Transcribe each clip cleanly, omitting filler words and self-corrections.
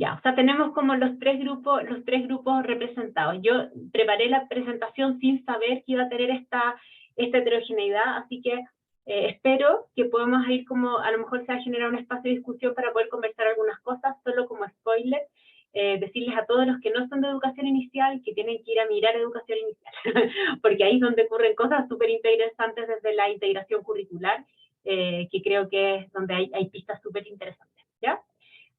Ya, o sea, tenemos como los tres grupos representados. Yo preparé la presentación sin saber que iba a tener esta heterogeneidad, así que espero que podamos ir como, a lo mejor se va a generar un espacio de discusión para poder conversar algunas cosas, solo como spoiler, decirles a todos los que no son de educación inicial que tienen que ir a mirar educación inicial, porque ahí es donde ocurren cosas súper interesantes desde la integración curricular, que creo que es donde hay pistas súper interesantes, ¿ya?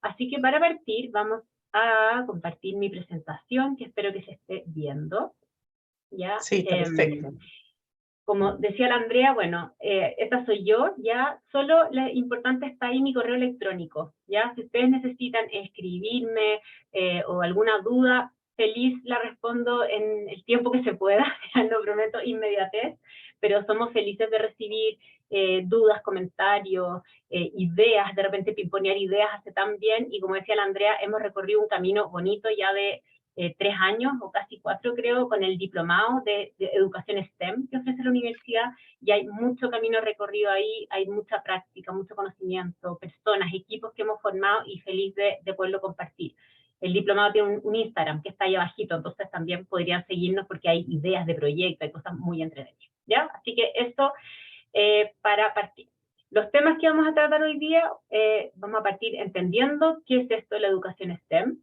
Así que para partir vamos a compartir mi presentación, que espero que se esté viendo, ¿ya? Sí, está perfecto. Como decía la Andrea, bueno, esta soy yo, ya, solo lo importante está ahí mi correo electrónico, ya, si ustedes necesitan escribirme o alguna duda, feliz la respondo en el tiempo que se pueda, lo prometo, inmediatez, pero somos felices de recibir dudas, comentarios, ideas, de repente pimponear ideas hace tan bien, y como decía la Andrea, hemos recorrido un camino bonito ya de 3 años o casi 4 creo, con el diplomado de educación STEM que ofrece la universidad, y hay mucho camino recorrido ahí, hay mucha práctica, mucho conocimiento, personas, equipos que hemos formado y feliz de poderlo compartir. El diplomado tiene un Instagram que está ahí abajito, entonces también podrían seguirnos porque hay ideas de proyecto, hay cosas muy entretenidas, ¿ya? Así que esto para partir. Los temas que vamos a tratar hoy día, vamos a partir entendiendo qué es esto de la educación STEM,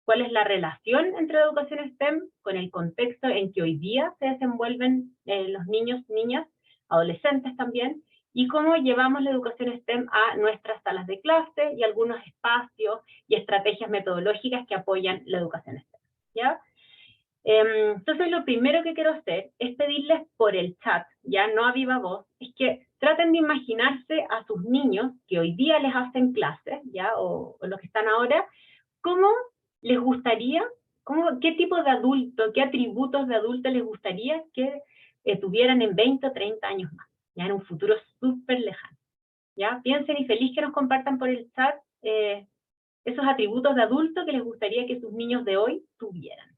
cuál es la relación entre la educación STEM con el contexto en que hoy día se desenvuelven los niños, niñas, adolescentes también, y cómo llevamos la educación STEM a nuestras salas de clase y algunos espacios y estrategias metodológicas que apoyan la educación STEM, ¿ya? Entonces lo primero que quiero hacer es pedirles por el chat, ya no a viva voz, es que traten de imaginarse a sus niños que hoy día les hacen clases, ya, o los que están ahora, cómo les gustaría, qué tipo de adulto, qué atributos de adulto les gustaría que tuvieran en 20 o 30 años más, ya en un futuro súper lejano. ¿Ya? Piensen y feliz que nos compartan por el chat esos atributos de adulto que les gustaría que sus niños de hoy tuvieran.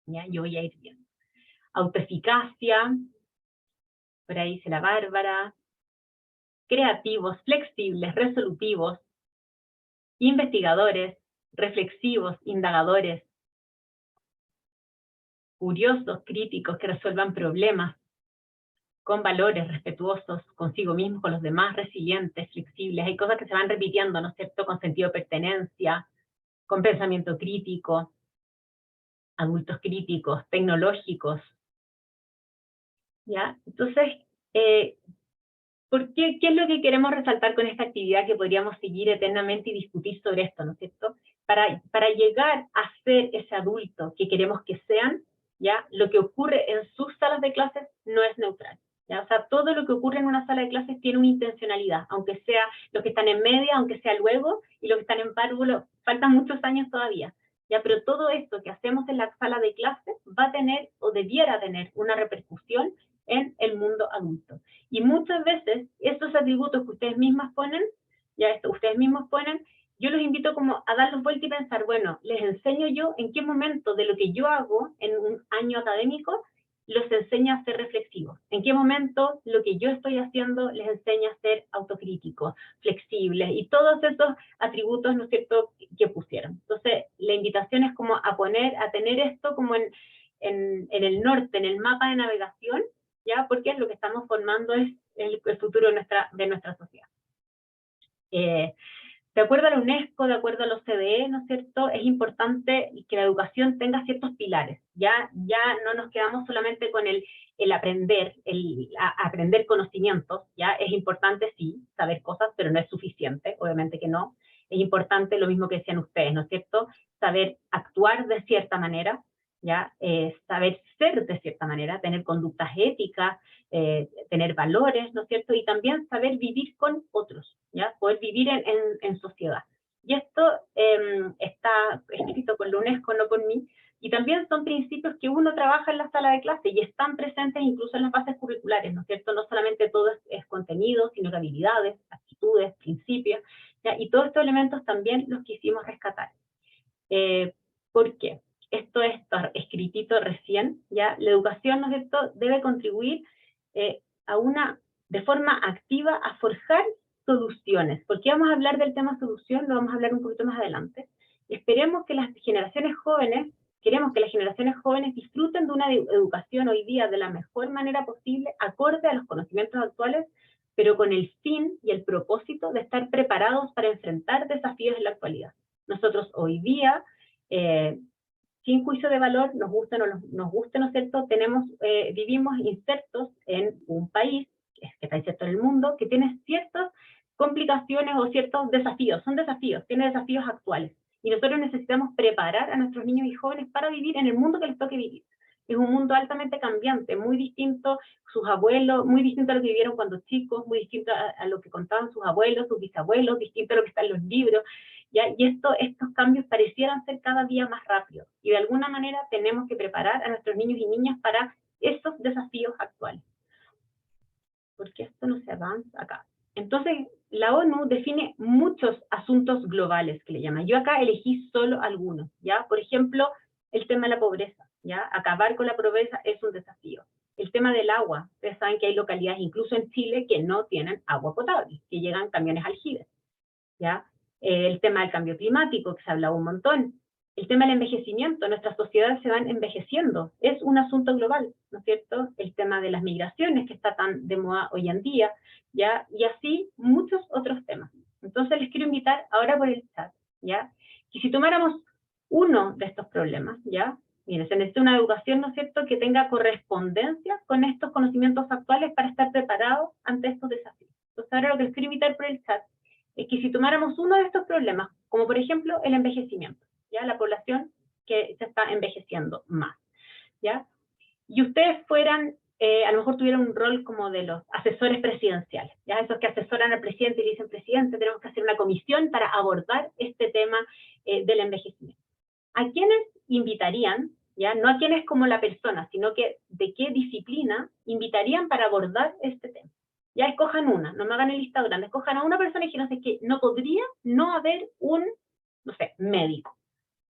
¿Ya? Yo voy a ir viendo. Autoeficacia, por ahí dice la Bárbara, creativos, flexibles, resolutivos, investigadores, reflexivos, indagadores, curiosos, críticos, que resuelvan problemas, con valores, respetuosos consigo mismos, con los demás, resilientes, flexibles. Hay cosas que se van repitiendo, ¿no es cierto?, con sentido de pertenencia, con pensamiento crítico, adultos críticos, tecnológicos, ¿ya? Entonces, ¿qué es lo que queremos resaltar con esta actividad que podríamos seguir eternamente y discutir sobre esto, ¿no es cierto? Para llegar a ser ese adulto que queremos que sean, ¿ya? Lo que ocurre en sus salas de clases no es neutral, ¿ya? O sea, todo lo que ocurre en una sala de clases tiene una intencionalidad, aunque sea los que están en media, aunque sea luego, y los que están en párvulo, faltan muchos años todavía, ¿ya? Pero todo esto que hacemos en la sala de clases va a tener, o debiera tener, una repercusión en el mundo adulto. Y muchas veces estos atributos que ustedes mismas ponen, ya esto ustedes mismos ponen, yo los invito como a darlos vuelta y pensar, bueno, les enseño yo en qué momento de lo que yo hago en un año académico los enseña a ser reflexivos. En qué momento lo que yo estoy haciendo les enseña a ser autocríticos, flexibles y todos esos atributos, ¿no es cierto?, que pusieron. Entonces, la invitación es como a tener esto como en el norte, en el mapa de navegación, ¿ya? Porque lo que estamos formando es el futuro de nuestra sociedad. De acuerdo a la UNESCO, de acuerdo a los CDE, ¿no es cierto?, es importante que la educación tenga ciertos pilares. Ya no nos quedamos solamente con el aprender, aprender conocimientos, ¿ya? Es importante, sí, saber cosas, pero no es suficiente, obviamente que no. Es importante lo mismo que decían ustedes, ¿no es cierto?, saber actuar de cierta manera, ¿ya? Saber ser de cierta manera, tener conductas éticas, tener valores, ¿no es cierto? Y también saber vivir con otros, ¿ya? Poder vivir en sociedad. Y esto está escrito por la UNESCO, no por mí, y también son principios que uno trabaja en la sala de clase y están presentes incluso en las bases curriculares, ¿no es cierto? No solamente todo es contenido, sino que habilidades, actitudes, principios, ¿ya? Y todos estos elementos también los quisimos rescatar. ¿Por qué? Esto está escritito recién, ¿ya? La educación, ¿no es cierto?, debe contribuir de forma activa a forjar soluciones. ¿Por qué vamos a hablar del tema solución? Lo vamos a hablar un poquito más adelante. Esperemos que las generaciones jóvenes, queremos que las generaciones jóvenes disfruten de una educación hoy día de la mejor manera posible, acorde a los conocimientos actuales, pero con el fin y el propósito de estar preparados para enfrentar desafíos en la actualidad. Nosotros hoy día, sin juicio de valor, nos guste o no nos guste, ¿no es cierto?, vivimos insertos en un país, que está inserto en el mundo, que tiene ciertas complicaciones o ciertos desafíos, son desafíos, tiene desafíos actuales, y nosotros necesitamos preparar a nuestros niños y jóvenes para vivir en el mundo que les toque vivir. Es un mundo altamente cambiante, muy distinto sus abuelos, muy distinto a lo que vivieron cuando chicos, muy distinto a lo que contaban sus abuelos, sus bisabuelos, distinto a lo que está en los libros, ¿ya? Y estos cambios parecieran ser cada día más rápidos, y de alguna manera tenemos que preparar a nuestros niños y niñas para esos desafíos actuales. ¿Por qué esto no se avanza acá? Entonces, la ONU define muchos asuntos globales, que le llaman. Yo acá elegí solo algunos, ¿ya? Por ejemplo, el tema de la pobreza, ¿ya? Acabar con la pobreza es un desafío. El tema del agua, ustedes saben que hay localidades, incluso en Chile, que no tienen agua potable, que llegan camiones aljibes, ¿ya? El tema del cambio climático, que se ha hablado un montón. El tema del envejecimiento, nuestras sociedades se van envejeciendo, es un asunto global, ¿no es cierto? El tema de las migraciones, que está tan de moda hoy en día, ¿ya? Y así muchos otros temas. Entonces les quiero invitar ahora por el chat, ¿ya? Que si tomáramos uno de estos problemas, ¿ya? Miren, se necesita una educación, ¿no es cierto?, que tenga correspondencia con estos conocimientos actuales para estar preparados ante estos desafíos. Entonces ahora lo que les quiero invitar por el chat es que si tomáramos uno de estos problemas, como por ejemplo el envejecimiento, ¿ya? La población que se está envejeciendo más, ¿ya? Y ustedes fueran, a lo mejor tuvieran un rol como de los asesores presidenciales, ¿ya? Esos que asesoran al presidente y le dicen, presidente, tenemos que hacer una comisión para abordar este tema del envejecimiento. ¿A quiénes invitarían, ya? No a quiénes como la persona, sino que de qué disciplina invitarían para abordar este tema. Ya escojan una, no me hagan el listado grande, escojan a una persona y dijeron, es que no podría no haber un, no sé, médico.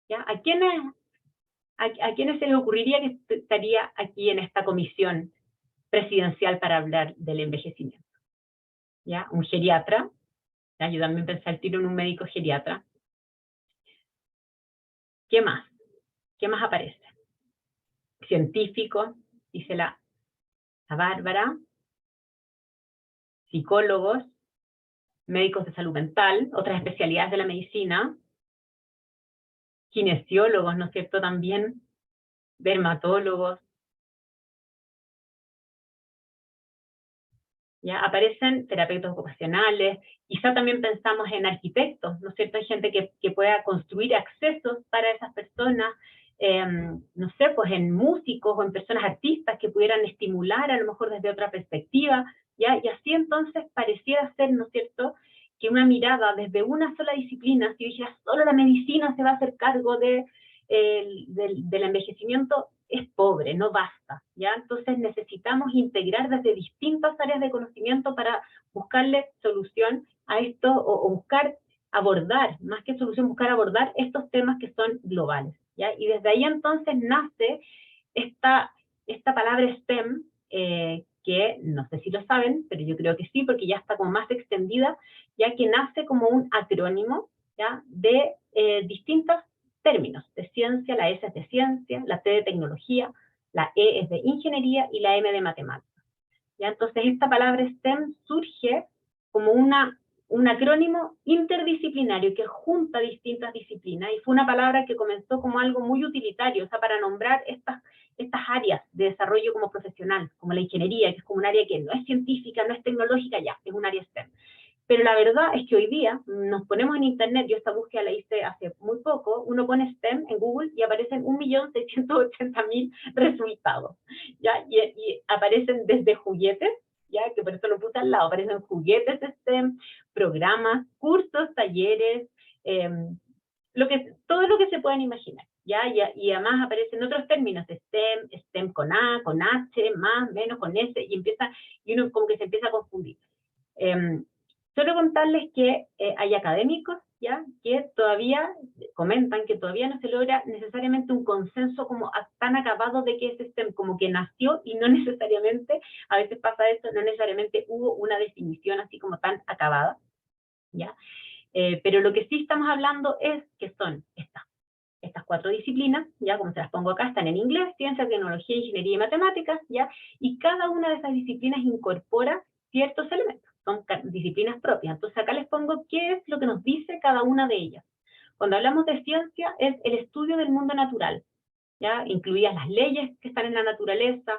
¿Ya? ¿A quiénes se les ocurriría que estaría aquí en esta comisión presidencial para hablar del envejecimiento? ¿Ya? Un geriatra, ¿ya? Yo también pensé al tiro en un médico geriatra. ¿Qué más? ¿Qué más aparece? Científicos, dice la Bárbara, psicólogos, médicos de salud mental, otras especialidades de la medicina, kinesiólogos, ¿no es cierto?, también, dermatólogos. ¿Ya? Aparecen terapeutas ocupacionales, quizá también pensamos en arquitectos, ¿no es cierto? Hay gente que pueda construir accesos para esas personas, no sé, pues en músicos o en personas artistas que pudieran estimular a lo mejor desde otra perspectiva, ¿ya? Y así entonces pareciera ser, ¿no es cierto?, que una mirada desde una sola disciplina, si dijera solo la medicina se va a hacer cargo del envejecimiento, es pobre, no basta, ¿ya? Entonces necesitamos integrar desde distintas áreas de conocimiento para buscarle solución a esto o buscar abordar, más que solución, buscar abordar estos temas que son globales, ¿ya? Y desde ahí entonces nace esta palabra STEM, que no sé si lo saben, pero yo creo que sí, porque ya está como más extendida, ya que nace como un acrónimo, ¿ya?, de distintos términos, de ciencia, la S es de ciencia, la T de tecnología, la E es de ingeniería y la M de matemáticas. ¿Ya? Entonces esta palabra STEM surge como un acrónimo interdisciplinario que junta distintas disciplinas, y fue una palabra que comenzó como algo muy utilitario, o sea, para nombrar estas áreas de desarrollo como profesional, como la ingeniería, que es como un área que no es científica, no es tecnológica, ya, es un área STEM. Pero la verdad es que hoy día nos ponemos en internet, yo esta búsqueda la hice hace muy poco, uno pone STEM en Google y aparecen 1.680.000 resultados, ¿ya? Y aparecen desde juguetes, ¿ya? Que por eso lo puse al lado, aparecen juguetes de STEM, programas, cursos, talleres, todo lo que se puedan imaginar, ¿ya? Y además aparecen otros términos, STEM con A, con H, más, menos, con S, y uno como que se empieza a confundir. Solo contarles que hay académicos, ¿ya?, que todavía comentan que todavía no se logra necesariamente un consenso como tan acabado de que es STEM, como que nació y no necesariamente, a veces pasa eso, no necesariamente hubo una definición así como tan acabada, ¿ya? Pero lo que sí estamos hablando es que son estas 4 disciplinas, ya como se las pongo acá, están en inglés, ciencia, tecnología, ingeniería y matemáticas, ya, y cada una de esas disciplinas incorpora ciertos elementos, son disciplinas propias. Entonces acá les pongo qué es lo que nos dice cada una de ellas. Cuando hablamos de ciencia, es el estudio del mundo natural, ¿ya? Incluidas las leyes que están en la naturaleza,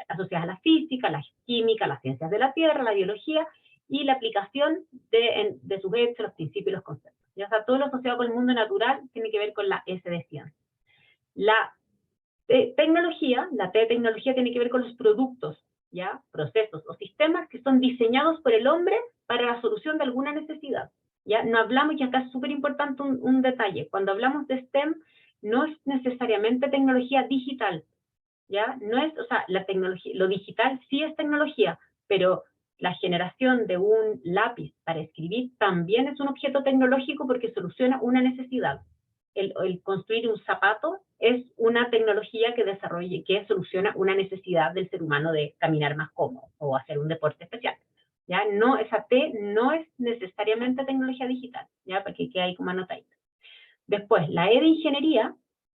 asociadas a la física, la química, las ciencias de la tierra, la biología, y la aplicación de sus hechos, los principios y los conceptos. ¿Ya? O sea, todo lo asociado con el mundo natural tiene que ver con la S de ciencia. La tecnología, la T de tecnología tiene que ver con los productos, ¿ya? Procesos o sistemas que son diseñados por el hombre para la solución de alguna necesidad. ¿Ya? No hablamos, y acá es súper importante un detalle, cuando hablamos de STEM, no es necesariamente tecnología digital, ¿ya? No es, o sea, la tecnología, lo digital sí es tecnología, pero la generación de un lápiz para escribir también es un objeto tecnológico porque soluciona una necesidad. El construir un zapato es una tecnología que desarrolla, que soluciona una necesidad del ser humano de caminar más cómodo o hacer un deporte especial. ¿Ya? No, esa T no es necesariamente tecnología digital, ¿ya? Para que quede ahí como anotadito. Después, la E de ingeniería,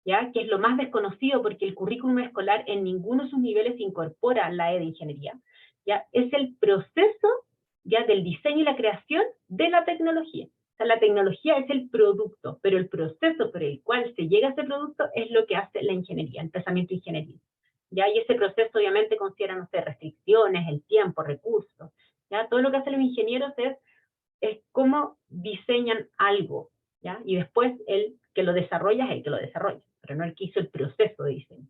¿ya? Que es lo más desconocido porque el currículum escolar en ninguno de sus niveles incorpora la E de ingeniería, ¿ya? Es el proceso, ¿ya? Del diseño y la creación de la tecnología. O sea, la tecnología es el producto, pero el proceso por el cual se llega a ese producto es lo que hace la ingeniería, el pensamiento ingenieril. ¿Ya? Y ese proceso obviamente considera, no sé, restricciones, el tiempo, recursos. ¿Ya? Todo lo que hacen los ingenieros es cómo diseñan algo, ¿ya? Y después el que lo desarrolla es el que lo desarrolla, pero no el que hizo el proceso de diseño.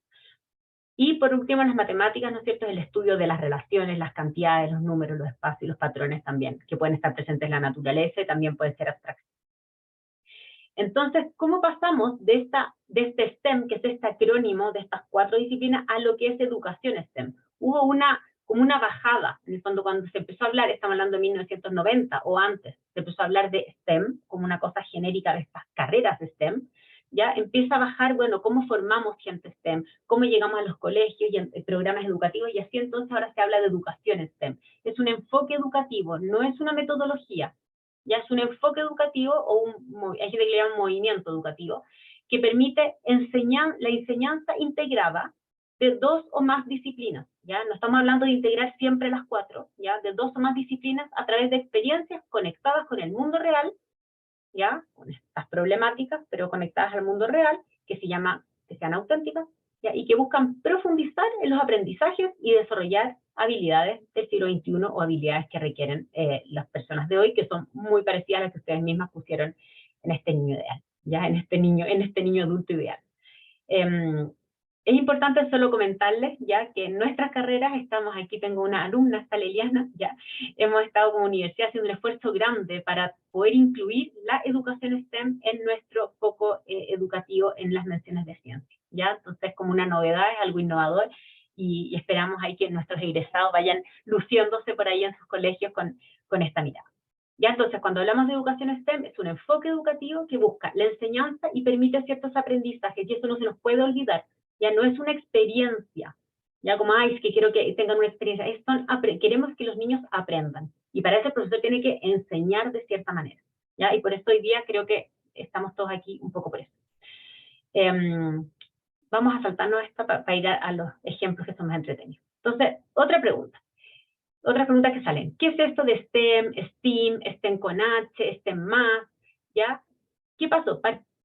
Y por último, las matemáticas, ¿no es cierto?, es el estudio de las relaciones, las cantidades, los números, los espacios y los patrones también, que pueden estar presentes en la naturaleza y también pueden ser abstractos. Entonces, ¿cómo pasamos de este STEM, que es este acrónimo de estas 4 disciplinas, a lo que es educación STEM? Hubo como una bajada, en el fondo, cuando se empezó a hablar, estamos hablando de 1990 o antes, se empezó a hablar de STEM como una cosa genérica de estas carreras STEM, ya empieza a bajar, bueno, cómo formamos gente STEM, cómo llegamos a los colegios y en programas educativos, y así entonces ahora se habla de educación STEM. Es un enfoque educativo, no es una metodología, ya es un enfoque educativo o hay gente que le llama un movimiento educativo, que permite la enseñanza integrada de 2 o más disciplinas, ¿ya? No estamos hablando de integrar siempre las 4, ¿ya? De 2 o más disciplinas a través de experiencias conectadas con el mundo real, ¿ya? Con estas problemáticas, pero conectadas al mundo real, que sean auténticas, ¿ya? Y que buscan profundizar en los aprendizajes y desarrollar habilidades del siglo XXI o habilidades que requieren las personas de hoy, que son muy parecidas a las que ustedes mismas pusieron en este niño ideal, ¿ya? En este niño adulto ideal. Es importante solo comentarles, ya, que en nuestras carreras estamos, aquí tengo una alumna, esta Leliana, ya, hemos estado como universidad haciendo un esfuerzo grande para poder incluir la educación STEM en nuestro foco educativo en las menciones de ciencia, ya, entonces como una novedad, es algo innovador, y esperamos ahí que nuestros egresados vayan luciéndose por ahí en sus colegios con esta mirada. Ya, entonces, cuando hablamos de educación STEM, es un enfoque educativo que busca la enseñanza y permite ciertos aprendizajes, y eso no se nos puede olvidar. Ya no es una experiencia, ya como, ay, es que quiero que tengan una experiencia, queremos que los niños aprendan, y para eso el profesor tiene que enseñar de cierta manera, ya, y por eso hoy día creo que estamos todos aquí un poco por eso. Vamos a saltarnos esto para ir a los ejemplos que son más entretenidos. Entonces, otras preguntas que salen. ¿Qué es esto de STEM, STEAM, STEM con H, STEM más? ¿Ya? ¿Qué pasó?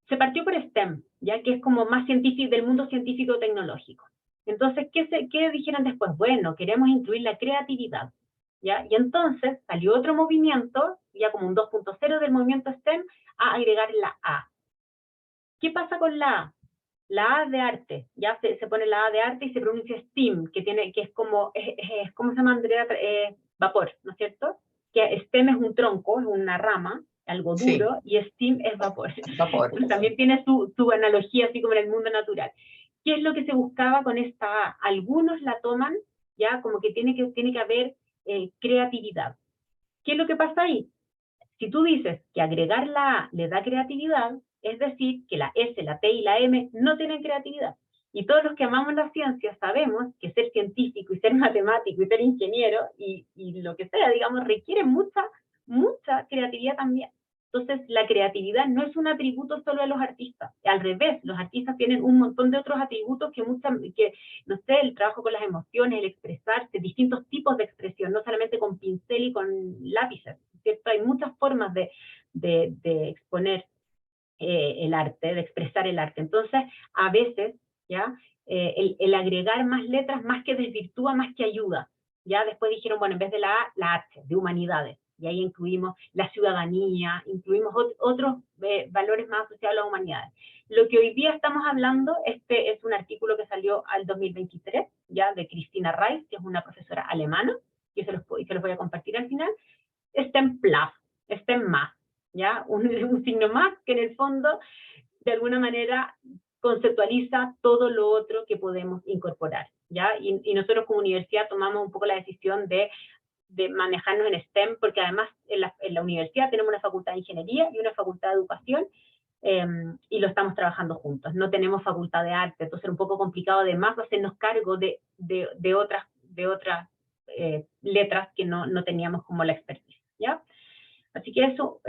Se partió por STEM, ya que es como más científico, del mundo científico-tecnológico. Entonces, ¿qué dijeron después? Bueno, queremos incluir la creatividad, ¿ya? Y entonces salió otro movimiento, ya como un 2.0 del movimiento STEM, a agregar la A. ¿Qué pasa con la A? La A de arte, ya se pone la A de arte y se pronuncia STEAM, que es como, ¿cómo se llama, Andrea? Vapor, ¿no es cierto? Que STEM es un tronco, es una rama, algo duro, sí, y STEAM es vapor. Vapor. Entonces, también tiene su analogía, así como en el mundo natural. ¿Qué es lo que se buscaba con esta A? Algunos la toman, ya, como que tiene que haber creatividad. ¿Qué es lo que pasa ahí? Si tú dices que agregar la A le da creatividad, es decir, que la S, la T y la M no tienen creatividad. Y todos los que amamos la ciencia sabemos que ser científico y ser matemático y ser ingeniero y lo que sea, digamos, requiere mucha creatividad también. Entonces, la creatividad no es un atributo solo de los artistas. Al revés, los artistas tienen un montón de otros atributos que no sé, el trabajo con las emociones, el expresarse, distintos tipos de expresión, no solamente con pincel y con lápices, ¿cierto? Hay muchas formas de exponer el arte, de expresar el arte. Entonces, a veces, ¿ya? El agregar más letras más que desvirtúa, más que ayuda. Ya después dijeron, bueno, en vez de la A, la H, de humanidades. Y ahí incluimos la ciudadanía, incluimos otros valores más asociados a las humanidades. Lo que hoy día estamos hablando, este es un artículo que salió al 2023, ya, de Christina Reis, que es una profesora alemana, que se los voy a compartir al final. STEM Plus, STEM más, ¿ya? Un signo más que en el fondo, de alguna manera, conceptualiza todo lo otro que podemos incorporar, ¿ya? Y nosotros como universidad tomamos un poco la decisión de manejarnos en STEM, porque además en la universidad tenemos una facultad de ingeniería y una facultad de educación, y lo estamos trabajando juntos. No tenemos facultad de arte, entonces era un poco complicado además hacernos cargo de otras letras que no teníamos como la expertise, ¿ya? Así que eso,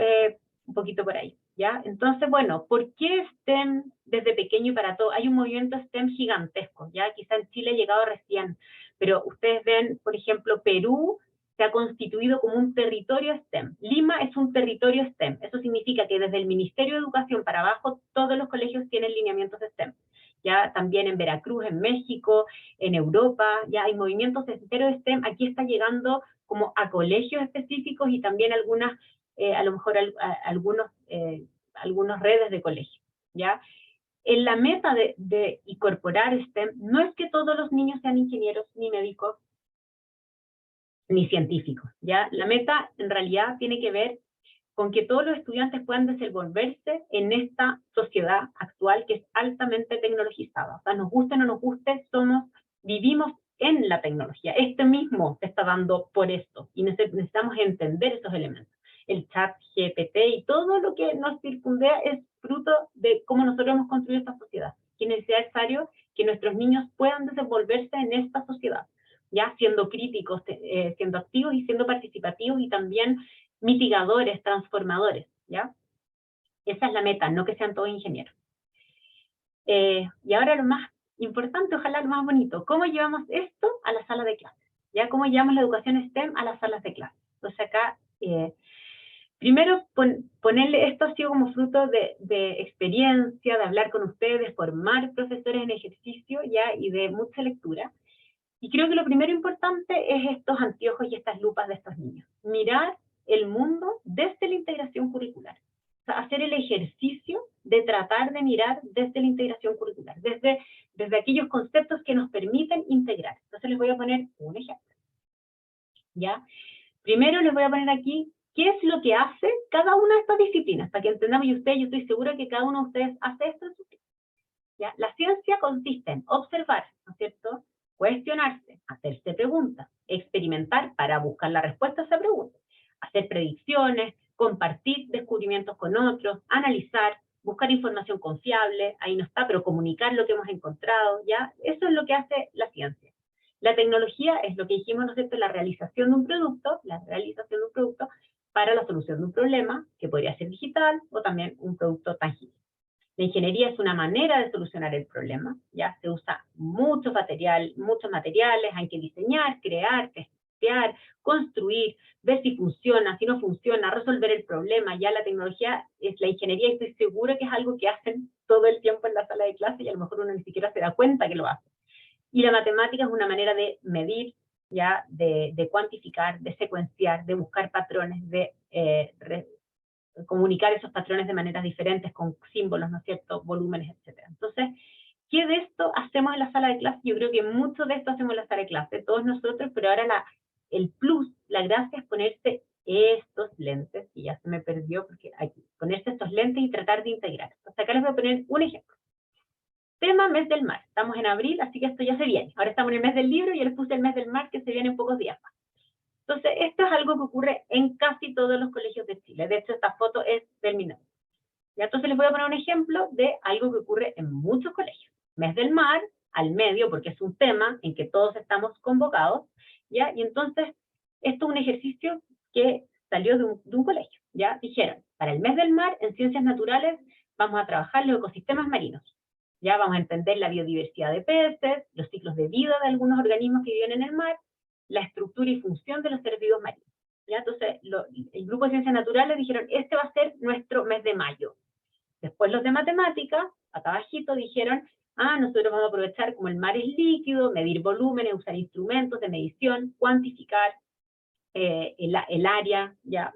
un poquito por ahí, ¿ya? Entonces, bueno, ¿por qué STEM desde pequeño y para todo? Hay un movimiento STEM gigantesco, ¿ya? Quizá en Chile ha llegado recién, pero ustedes ven, por ejemplo, Perú se ha constituido como un territorio STEM. Lima es un territorio STEM. Eso significa que desde el Ministerio de Educación para abajo, todos los colegios tienen lineamientos de STEM. Ya también en Veracruz, en México, en Europa, ya hay movimientos enteros de STEM. Aquí está llegando como a colegios específicos y también algunas a lo mejor algunas redes de colegio, ¿ya? En la meta de incorporar STEM no es que todos los niños sean ingenieros, ni médicos, ni científicos, ¿ya? La meta en realidad tiene que ver con que todos los estudiantes puedan desenvolverse en esta sociedad actual que es altamente tecnologizada. O sea, nos guste o no nos guste, vivimos en la tecnología. Este mismo se está dando por esto y necesitamos entender esos elementos. El chat GPT y todo lo que nos circundea es fruto de cómo nosotros hemos construido esta sociedad. Que es necesario que nuestros niños puedan desenvolverse en esta sociedad, ya siendo críticos, siendo activos y siendo participativos y también mitigadores, transformadores, ¿ya? Esa es la meta, no que sean todos ingenieros. Y ahora lo más importante, ojalá lo más bonito, ¿cómo llevamos esto a la sala de clases? ¿Ya? ¿Cómo llevamos la educación STEM a las salas de clases? Entonces acá, primero ponerle, esto ha sido como fruto de experiencia, de hablar con ustedes, formar profesores en ejercicio, ¿ya? Y de mucha lectura. Y creo que lo primero importante es estos anteojos y estas lupas de estos niños. Mirar el mundo desde la integración curricular. O sea, hacer el ejercicio de tratar de mirar desde la integración curricular, desde aquellos conceptos que nos permiten integrar. Entonces les voy a poner un ejemplo. ¿Ya? Primero les voy a poner aquí qué es lo que hace cada una de estas disciplinas, para que entendamos, y yo estoy segura que cada uno de ustedes hace esto en su vida. ¿Ya? La ciencia consiste en observar, ¿no es cierto?, cuestionarse, hacerse preguntas, experimentar para buscar la respuesta a esa pregunta, hacer predicciones, compartir descubrimientos con otros, analizar, buscar información confiable, ahí no está, pero comunicar lo que hemos encontrado, ¿ya? Eso es lo que hace la ciencia. La tecnología es lo que dijimos, ¿no es cierto?, la realización de un producto para la solución de un problema, que podría ser digital o también un producto tangible. La ingeniería es una manera de solucionar el problema, ya se usa muchos materiales, hay que diseñar, crear, testear, construir, ver si funciona, si no funciona, resolver el problema. Ya la tecnología es la ingeniería y estoy segura que es algo que hacen todo el tiempo en la sala de clase y a lo mejor uno ni siquiera se da cuenta que lo hace. Y la matemática es una manera de medir, ya de cuantificar, de secuenciar, de buscar patrones, de comunicar esos patrones de maneras diferentes, con símbolos, ¿no es cierto?, volúmenes, etc. Entonces, ¿qué de esto hacemos en la sala de clase? Yo creo que mucho de esto hacemos en la sala de clase, todos nosotros, pero ahora el plus, la gracia es ponerse estos lentes, y ya se me perdió porque hay que ponerse estos lentes y tratar de integrar. Entonces acá les voy a poner un ejemplo. Tema mes del mar. Estamos en abril, así que esto ya se viene. Ahora estamos en el mes del libro y yo les puse el mes del mar que se viene en pocos días más. Entonces, esto es algo que ocurre en casi todos los colegios de Chile. De hecho, esta foto es del MINUSI. Entonces, les voy a poner un ejemplo de algo que ocurre en muchos colegios. Mes del mar, al medio, porque es un tema en que todos estamos convocados, ¿ya? Y entonces, esto es un ejercicio que salió de un colegio, ¿ya? Dijeron, Para el mes del mar, en ciencias naturales, vamos a trabajar los ecosistemas marinos. Ya vamos a entender la biodiversidad de peces, los ciclos de vida de algunos organismos que viven en el mar, la estructura y función de los seres vivos marinos. ¿Ya? Entonces, el grupo de ciencias naturales dijeron, este va a ser nuestro mes de mayo. Después los de matemáticas, acá abajito, dijeron, nosotros vamos a aprovechar como el mar es líquido, medir volúmenes, usar instrumentos de medición, cuantificar el área, ya,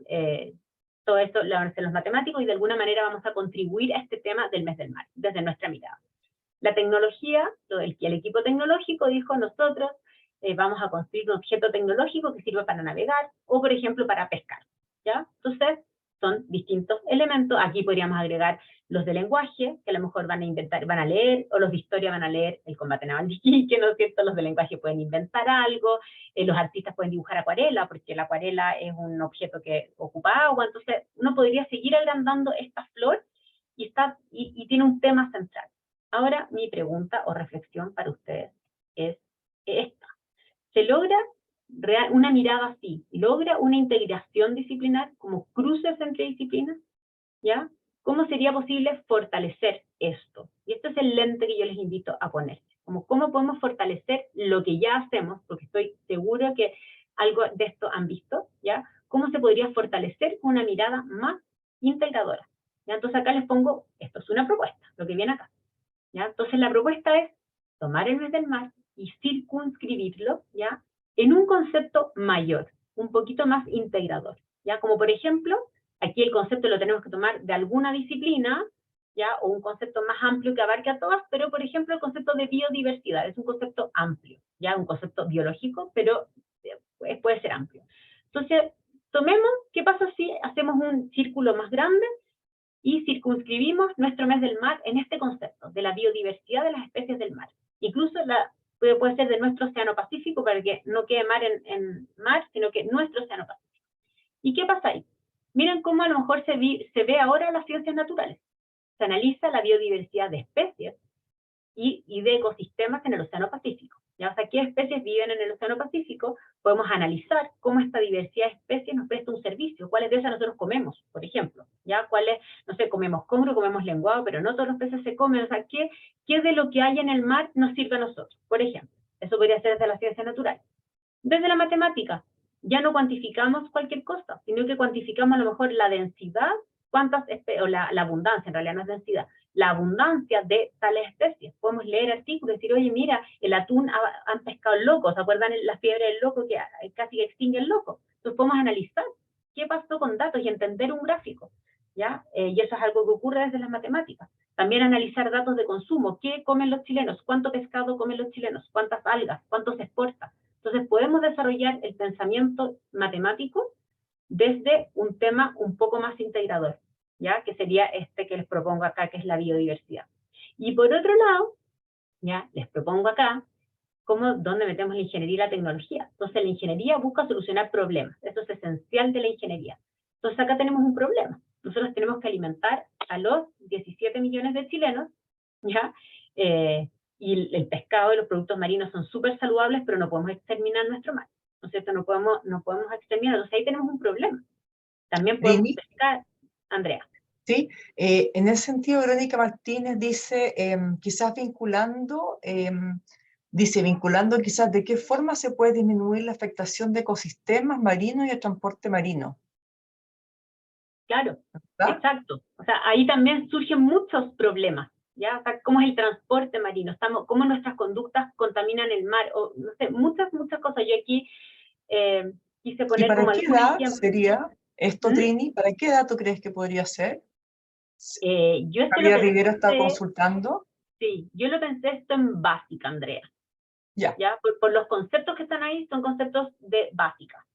todo esto lo van a hacer los matemáticos y de alguna manera vamos a contribuir a este tema del mes del mar, desde nuestra mirada. La tecnología, el equipo tecnológico dijo, nosotros vamos a construir un objeto tecnológico que sirva para navegar o, por ejemplo, para pescar, ¿ya? Entonces, son distintos elementos. Aquí podríamos agregar los de lenguaje, que a lo mejor van a leer, o los de historia van a leer el combate naval de Iquique, ¿no es cierto? Los de lenguaje pueden inventar algo, los artistas pueden dibujar acuarela, porque la acuarela es un objeto que ocupa agua, entonces uno podría seguir agrandando esta flor y tiene un tema central. Ahora, mi pregunta o reflexión para ustedes es esta. ¿Se logra una mirada así? ¿Logra una integración disciplinar, como cruces entre disciplinas? ¿Ya? ¿Cómo sería posible fortalecer esto? Y este es el lente que yo les invito a poner. Como cómo podemos fortalecer lo que ya hacemos, porque estoy seguro que algo de esto han visto, ¿ya? ¿Cómo se podría fortalecer con una mirada más integradora? ¿Ya? Entonces acá les pongo, esto es una propuesta, lo que viene acá. ¿Ya? Entonces la propuesta es tomar el mes del mar y circunscribirlo, ¿ya? En un concepto mayor, un poquito más integrador, ¿ya? Como por ejemplo, aquí el concepto lo tenemos que tomar de alguna disciplina, ¿ya? O un concepto más amplio que abarque a todas, pero por ejemplo el concepto de biodiversidad es un concepto amplio, ¿ya? Un concepto biológico, pero puede ser amplio. Entonces, tomemos, ¿qué pasa si hacemos un círculo más grande y circunscribimos nuestro mes del mar en este concepto de la biodiversidad de las especies del mar? Incluso puede ser de nuestro océano Pacífico, para que no quede mar en mar, sino que nuestro océano Pacífico. ¿Y qué pasa ahí? Miren cómo a lo mejor se ve ahora las ciencias naturales. Se analiza la biodiversidad de especies y de ecosistemas en el océano Pacífico. ¿Ya? O sea, qué especies viven en el océano Pacífico, podemos analizar cómo esta diversidad de especies nos presta un servicio, cuáles de esas nosotros comemos, por ejemplo, ¿ya? Cuáles, no sé, comemos congrio, comemos lenguado, pero no todos los peces se comen, o sea, ¿qué de lo que hay en el mar nos sirve a nosotros, por ejemplo? Eso podría ser desde la ciencia natural. Desde la matemática, ya no cuantificamos cualquier cosa, sino que cuantificamos a lo mejor la densidad, o la abundancia, en realidad no es densidad, la abundancia de tales especies. Podemos leer artículos y decir, oye, mira, el atún han pescado el loco, ¿se acuerdan la fiebre del loco que casi extingue el loco? Entonces podemos analizar qué pasó con datos y entender un gráfico, ¿ya? Y eso es algo que ocurre desde las matemáticas. También analizar datos de consumo, qué comen los chilenos, cuánto pescado comen los chilenos, cuántas algas, cuánto se exporta. Entonces podemos desarrollar el pensamiento matemático desde un tema un poco más integrador, ¿ya? Que sería este que les propongo acá, que es la biodiversidad. Y por otro lado, ¿ya? Les propongo acá dónde metemos la ingeniería y la tecnología. Entonces la ingeniería busca solucionar problemas, eso es esencial de la ingeniería. Entonces acá tenemos un problema, nosotros tenemos que alimentar a los 17 millones de chilenos, ¿ya? Y el pescado y los productos marinos son súper saludables, pero no podemos exterminar nuestro mar, ¿no es cierto? No podemos exterminar, entonces ahí tenemos un problema. También podemos Rini, pescar, Andrea. sí, en ese sentido, Verónica Martínez dice, quizás vinculando quizás de qué forma se puede disminuir la afectación de ecosistemas marinos y el transporte marino. Claro, ¿Verdad? exacto. O sea, ahí también surgen muchos problemas, ¿ya? O sea, cómo es el transporte marino, cómo nuestras conductas contaminan el mar, o no sé, muchas cosas. Yo aquí quise ¿Y poner para como qué algún edad ejemplo. sería esto, ¿Mm? Trini? ¿Para qué edad tú crees que podría ser? Yo esto lo Javier Rivera está pensé, consultando. sí, yo lo pensé esto en básica, Andrea, Ya, ¿ya? Por los conceptos que están ahí, son conceptos de básica,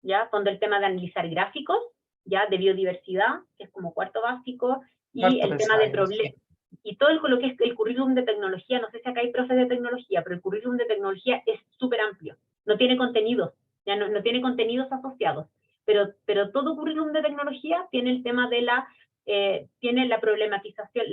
¿ya? Son del tema de analizar gráficos, ¿ya? De biodiversidad, que es como cuarto básico, y harto el tema pensaba de yo, problemas. sí. Y todo lo que es el currículum de tecnología, no sé si acá hay profes de tecnología, pero el currículum de tecnología es súper amplio. No tiene contenidos, ya no tiene contenidos asociados. Pero todo currículum de tecnología tiene el tema de tiene la problematización,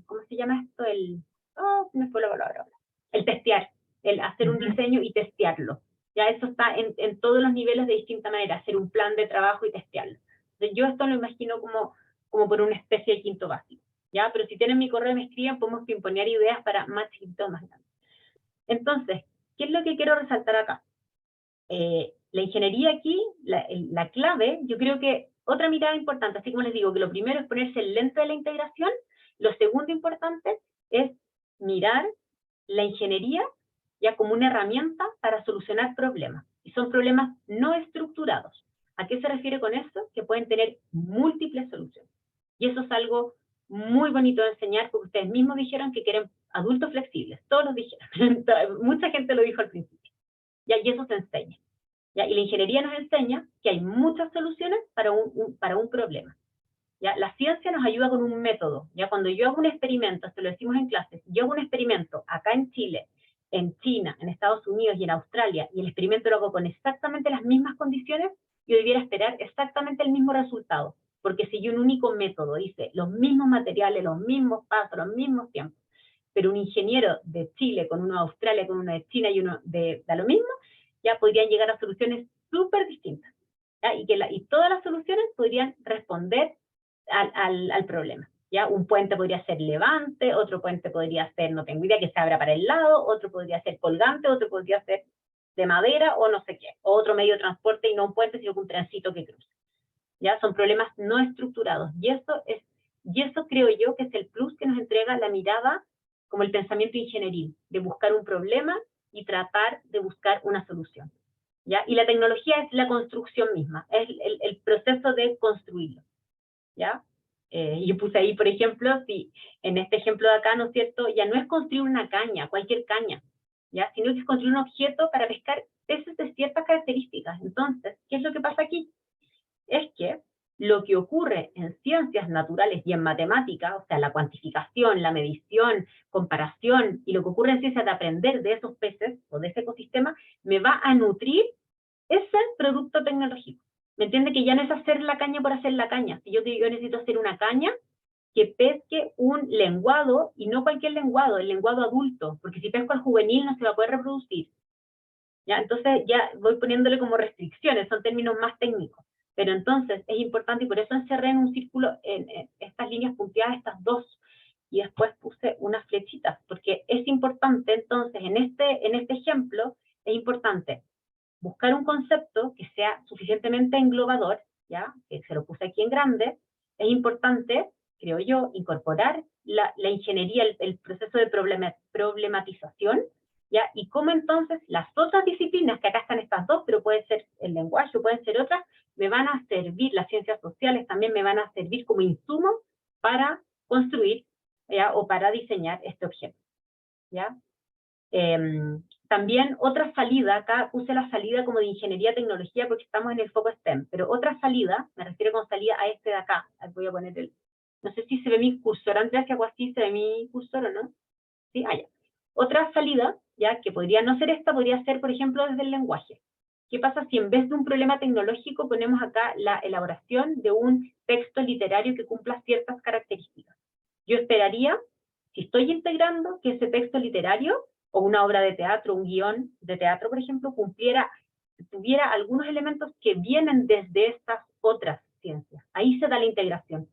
¿cómo se llama esto? Se me fue la palabra ahora. El testear, el hacer un diseño y testearlo. Ya eso está en todos los niveles de distinta manera, hacer un plan de trabajo y testearlo. Entonces, yo esto lo imagino como por una especie de quinto básico, ¿ya? Pero si tienen mi correo y me escriben, podemos pimponear ideas para más chiquitos, más grandes. Entonces, ¿qué es lo que quiero resaltar acá? La ingeniería aquí, la clave, yo creo que otra mirada importante, así como les digo, que lo primero es ponerse el lente de la integración, lo segundo importante es mirar la ingeniería ya como una herramienta para solucionar problemas, y son problemas no estructurados. ¿A qué se refiere con esto? Que pueden tener múltiples soluciones. Y eso es algo muy bonito de enseñar, porque ustedes mismos dijeron que quieren adultos flexibles, todos los dijeron, mucha gente lo dijo al principio, ¿ya? Y eso se enseña, ¿ya? Y la ingeniería nos enseña que hay muchas soluciones para un problema, ¿ya? La ciencia nos ayuda con un método, ¿ya? Cuando yo hago un experimento, esto lo decimos en clases, yo hago un experimento acá en Chile, en China, en Estados Unidos y en Australia, y el experimento lo hago con exactamente las mismas condiciones, yo debiera esperar exactamente el mismo resultado, porque si yo un único método hice los mismos materiales, los mismos pasos, los mismos tiempos, pero un ingeniero de Chile con uno de Australia, con uno de China y uno da lo mismo, ya podrían llegar a soluciones súper distintas, ¿ya? Y todas las soluciones podrían responder al problema, ¿ya? Un puente podría ser levante, otro puente podría ser, no tengo idea, que se abra para el lado, otro podría ser colgante, otro podría ser de madera o no sé qué, o otro medio de transporte y no un puente, sino un trencito que cruce, ¿ya? Son problemas no estructurados, y eso creo yo que es el plus que nos entrega la mirada como el pensamiento ingenieril, de buscar un problema y tratar de buscar una solución, ¿ya? Y la tecnología es la construcción misma, es el proceso de construirlo, ¿ya? Yo puse ahí, por ejemplo, si en este ejemplo de acá, ¿no es cierto?, ya no es construir una caña, cualquier caña, ¿ya? Sino que es construir un objeto para pescar peces de ciertas características. Entonces, ¿qué es lo que pasa aquí? Es que lo que ocurre en ciencias naturales y en matemática, o sea, la cuantificación, la medición, comparación, y lo que ocurre en ciencias de aprender de esos peces o de ese ecosistema, me va a nutrir ese producto tecnológico. ¿Me entiende? Que ya no es hacer la caña por hacer la caña. Si yo necesito hacer una caña que pesque un lenguado, y no cualquier lenguado, el lenguado adulto, porque si pesco al juvenil no se va a poder reproducir, ¿ya? Entonces ya voy poniéndole como restricciones, son términos más técnicos. Pero entonces es importante, y por eso encerré en un círculo, en estas líneas punteadas, estas dos, y después puse unas flechitas, porque es importante entonces, en este ejemplo, es importante buscar un concepto que sea suficientemente englobador, ¿ya? Que se lo puse aquí en grande. Es importante, creo yo, incorporar la ingeniería, el proceso de problematización, ¿ya? Y cómo entonces las otras disciplinas, que acá están estas dos, pero puede ser el lenguaje, pueden ser otras, me van a servir, las ciencias sociales también me van a servir como insumo para construir, ¿ya? O para diseñar este objeto, ¿ya? También otra salida, acá puse la salida como de ingeniería tecnología porque estamos en el foco STEM, pero otra salida, me refiero con salida a este de acá, voy a poner no sé si se ve mi cursor, antes que hago así, ¿se ve mi cursor o no? Sí, allá. Otra salida, ya que podría no ser esta, podría ser, por ejemplo, desde el lenguaje. ¿Qué pasa si en vez de un problema tecnológico ponemos acá la elaboración de un texto literario que cumpla ciertas características? Yo esperaría, si estoy integrando, que ese texto literario o una obra de teatro, un guión de teatro, por ejemplo, tuviera algunos elementos que vienen desde estas otras ciencias. Ahí se da la integración.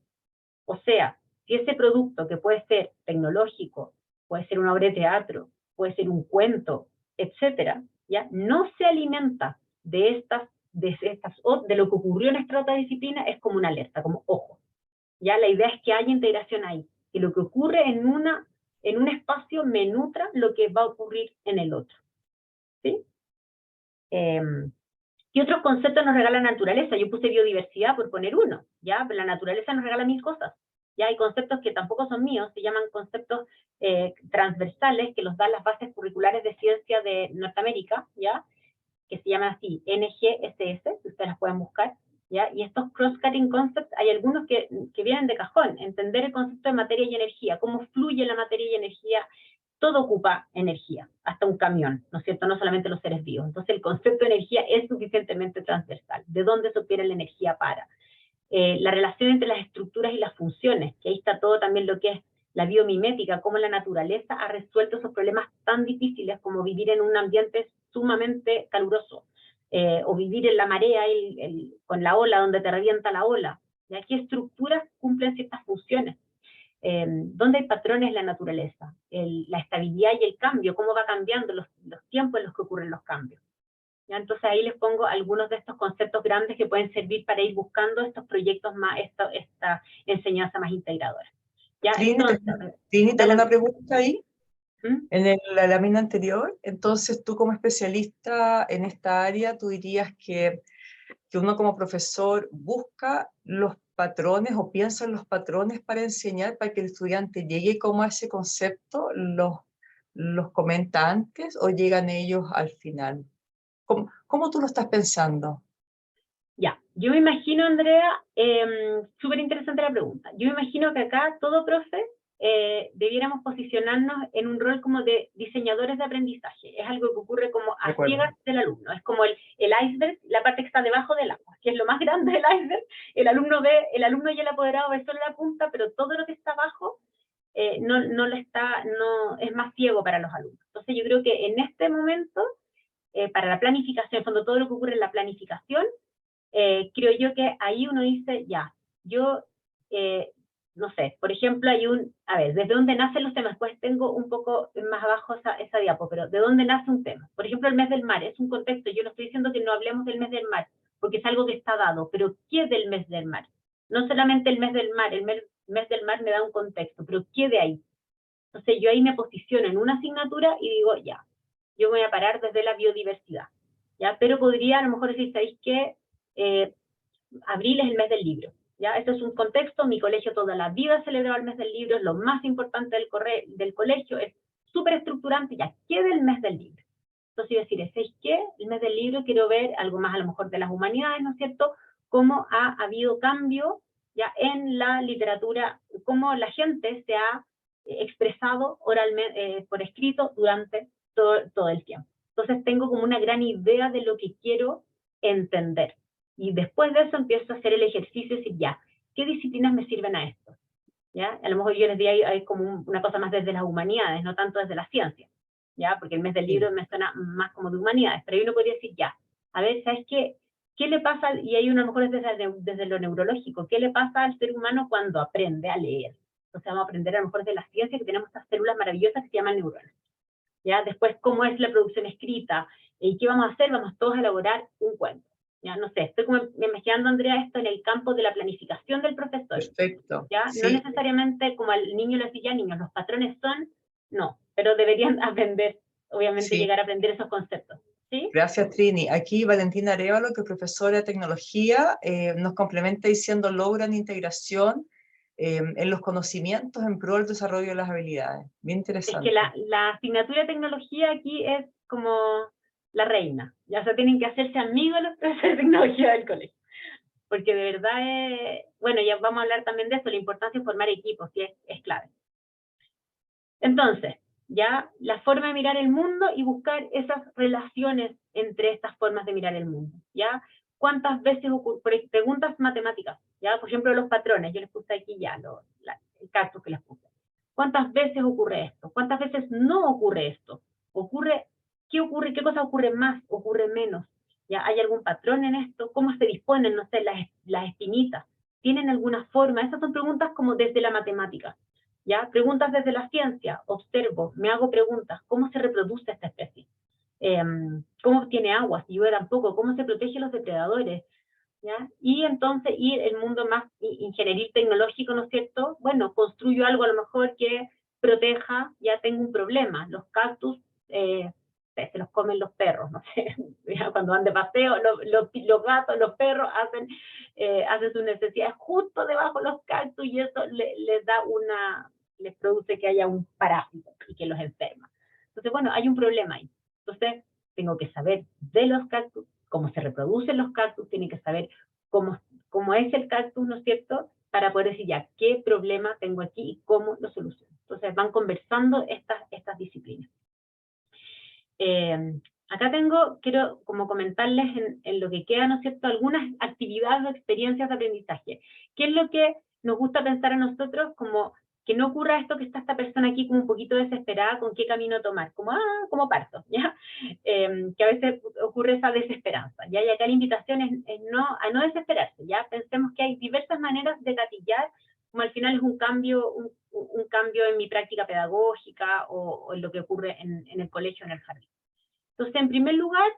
O sea, si ese producto, que puede ser tecnológico, puede ser una obra de teatro, puede ser un cuento, etcétera, ¿ya? No se alimenta de lo que ocurrió en esta otra disciplina, es como una alerta, como ojo. ¿Ya? La idea es que haya integración ahí, que lo que ocurre en un espacio me nutra lo que va a ocurrir en el otro, ¿sí? ¿Qué otros conceptos nos regala la naturaleza? Yo puse biodiversidad por poner uno, ¿ya? Pero la naturaleza nos regala mil cosas. Ya hay conceptos que tampoco son míos, se llaman conceptos transversales, que los dan las bases curriculares de ciencia de Norteamérica, ¿ya? Que se llaman así, NGSS, que ustedes las pueden buscar, ¿ya? Y estos cross-cutting concepts, hay algunos que vienen de cajón, entender el concepto de materia y energía, cómo fluye la materia y energía, todo ocupa energía, hasta un camión, ¿no es cierto? No solamente los seres vivos. Entonces el concepto de energía es suficientemente transversal. ¿De dónde se obtiene la energía para? La relación entre las estructuras y las funciones, que ahí está todo también lo que es la biomimética, cómo la naturaleza ha resuelto esos problemas tan difíciles como vivir en un ambiente sumamente caluroso, o vivir en la marea, con la ola, donde te revienta la ola. ¿Ya? ¿Qué estructuras cumplen ciertas funciones? ¿Dónde hay patrones en la naturaleza? La estabilidad y el cambio, cómo va cambiando los tiempos en los que ocurren los cambios. ¿Ya? Entonces ahí les pongo algunos de estos conceptos grandes que pueden servir para ir buscando estos proyectos más, esta enseñanza más integradora. ¿Ya? Trini, Entonces, Trini, tengo una pregunta ahí. ¿Mm? En la lámina anterior, entonces tú como especialista en esta área, tú dirías que uno como profesor busca los patrones o piensa en los patrones para enseñar, para que el estudiante llegue como a ese concepto, los comenta antes o llegan ellos al final. ¿Cómo tú lo estás pensando? Ya, yo me imagino, Andrea, súper interesante la pregunta. Yo me imagino que acá todo profe debiéramos posicionarnos en un rol como de diseñadores de aprendizaje. Es algo que ocurre como De a acuerdo. ciegas del alumno. Es como el iceberg, la parte que está debajo del agua, que es lo más grande del iceberg. El alumno y el apoderado ve solo la punta, pero todo lo que está abajo no es más ciego para los alumnos. Entonces yo creo que en este momento, para la planificación, en el fondo todo lo que ocurre en la planificación, creo yo que ahí uno dice, ya, yo, no sé, por ejemplo, a ver, ¿desde dónde nacen los temas? Pues tengo un poco más abajo esa diapo, pero ¿de dónde nace un tema? Por ejemplo, el mes del mar, es un contexto, yo no estoy diciendo que no hablemos del mes del mar, porque es algo que está dado, pero ¿qué del mes del mar? No solamente el mes del mar, mes del mar me da un contexto, pero ¿qué de ahí? Entonces yo ahí me posiciono en una asignatura y digo, ya, yo voy a parar desde la biodiversidad, ¿ya? Pero podría a lo mejor decir, ¿sabéis qué? Abril es el mes del libro, ¿ya? Este es un contexto, mi colegio toda la vida celebraba el mes del libro, es lo más importante del colegio, es súper estructurante, ya, ¿qué del mes del libro? Entonces yo decir, ¿sabéis qué? El mes del libro quiero ver algo más a lo mejor de las humanidades, ¿no es cierto? Cómo ha habido cambio ya en la literatura, cómo la gente se ha expresado oralmente, por escrito durante todo el tiempo. Entonces tengo como una gran idea de lo que quiero entender. Y después de eso empiezo a hacer el ejercicio y decir, ya, ¿qué disciplinas me sirven a esto? ¿Ya? A lo mejor yo les diría hay como una cosa más desde las humanidades, no tanto desde la ciencia, ¿ya? Porque el mes del libro Sí. me suena más como de humanidades, pero ahí uno podría decir, ya, a ver, ¿sabes qué? ¿Qué le pasa? Y ahí uno a lo mejor es desde lo neurológico, ¿qué le pasa al ser humano cuando aprende a leer? Entonces vamos a aprender a lo mejor de la ciencia que tenemos estas células maravillosas que se llaman neuronas. ¿Ya? Después, ¿cómo es la producción escrita? ¿Y qué vamos a hacer? Vamos todos a elaborar un cuento. ¿Ya? No sé, estoy como imaginando, Andrea, esto en el campo de la planificación del profesor. Perfecto. ¿Ya? No Sí, necesariamente como al niño le decía, niños, los patrones son, no, pero deberían aprender, obviamente sí. llegar a aprender esos conceptos. ¿Sí? Gracias, Trini. Aquí Valentina Arévalo, que es profesora de tecnología, nos complementa diciendo logran integración en los conocimientos en pro del desarrollo de las habilidades. Bien Es que interesante. la asignatura de tecnología aquí es como la reina. Ya se tienen que hacerse amigos los profesores de tecnología del colegio. Porque de verdad bueno, ya vamos a hablar también de eso, la importancia de formar equipos, sí es clave. Entonces, ya la forma de mirar el mundo y buscar esas relaciones entre estas formas de mirar el mundo, ¿ya? ¿Cuántas veces ocurre? Preguntas matemáticas, ¿ya? Por ejemplo, los patrones, yo les puse aquí ya el caso que les puse. ¿Cuántas veces ocurre esto? ¿Cuántas veces no ocurre esto? ¿Qué ocurre? ¿Qué cosa ocurre más? ¿Ocurre menos? ¿Ya? ¿Hay algún patrón en esto? ¿Cómo se disponen, no sé, las espinitas? ¿Tienen alguna forma? Esas son preguntas como desde la matemática. ¿Ya? Preguntas desde la ciencia, observo, me hago preguntas, ¿cómo se reproduce esta especie? ¿Cómo obtiene agua? Si llueve tampoco, ¿cómo se protege los depredadores? ¿Ya? Y entonces, y el mundo más ingenieril tecnológico, ¿no es cierto? Bueno, construyo algo a lo mejor que proteja, ya tengo un problema. Los cactus se los comen los perros, no sé, cuando van de paseo, los gatos, los perros hacen sus necesidades justo debajo de los cactus y eso les produce que haya un parásito y que los enferma. Entonces, bueno, hay un problema ahí. Entonces, tengo que saber de los cactus, cómo se reproducen los cactus, tienen que saber cómo es el cactus, ¿no es cierto? Para poder decir ya qué problema tengo aquí y cómo lo soluciono. Entonces van conversando estas disciplinas. Acá quiero como comentarles en lo que queda, ¿no es cierto?, algunas actividades o experiencias de aprendizaje. ¿Qué es lo que nos gusta pensar a nosotros como que no ocurra esto que está esta persona aquí como un poquito desesperada con qué camino tomar, como, como parto, ¿ya? Que a veces ocurre esa desesperanza, ¿ya? Y acá la invitación es a no desesperarse, ¿ya? Pensemos que hay diversas maneras de gatillar, como al final es un cambio en mi práctica pedagógica o en lo que ocurre en el colegio, en el jardín. Entonces, en primer lugar,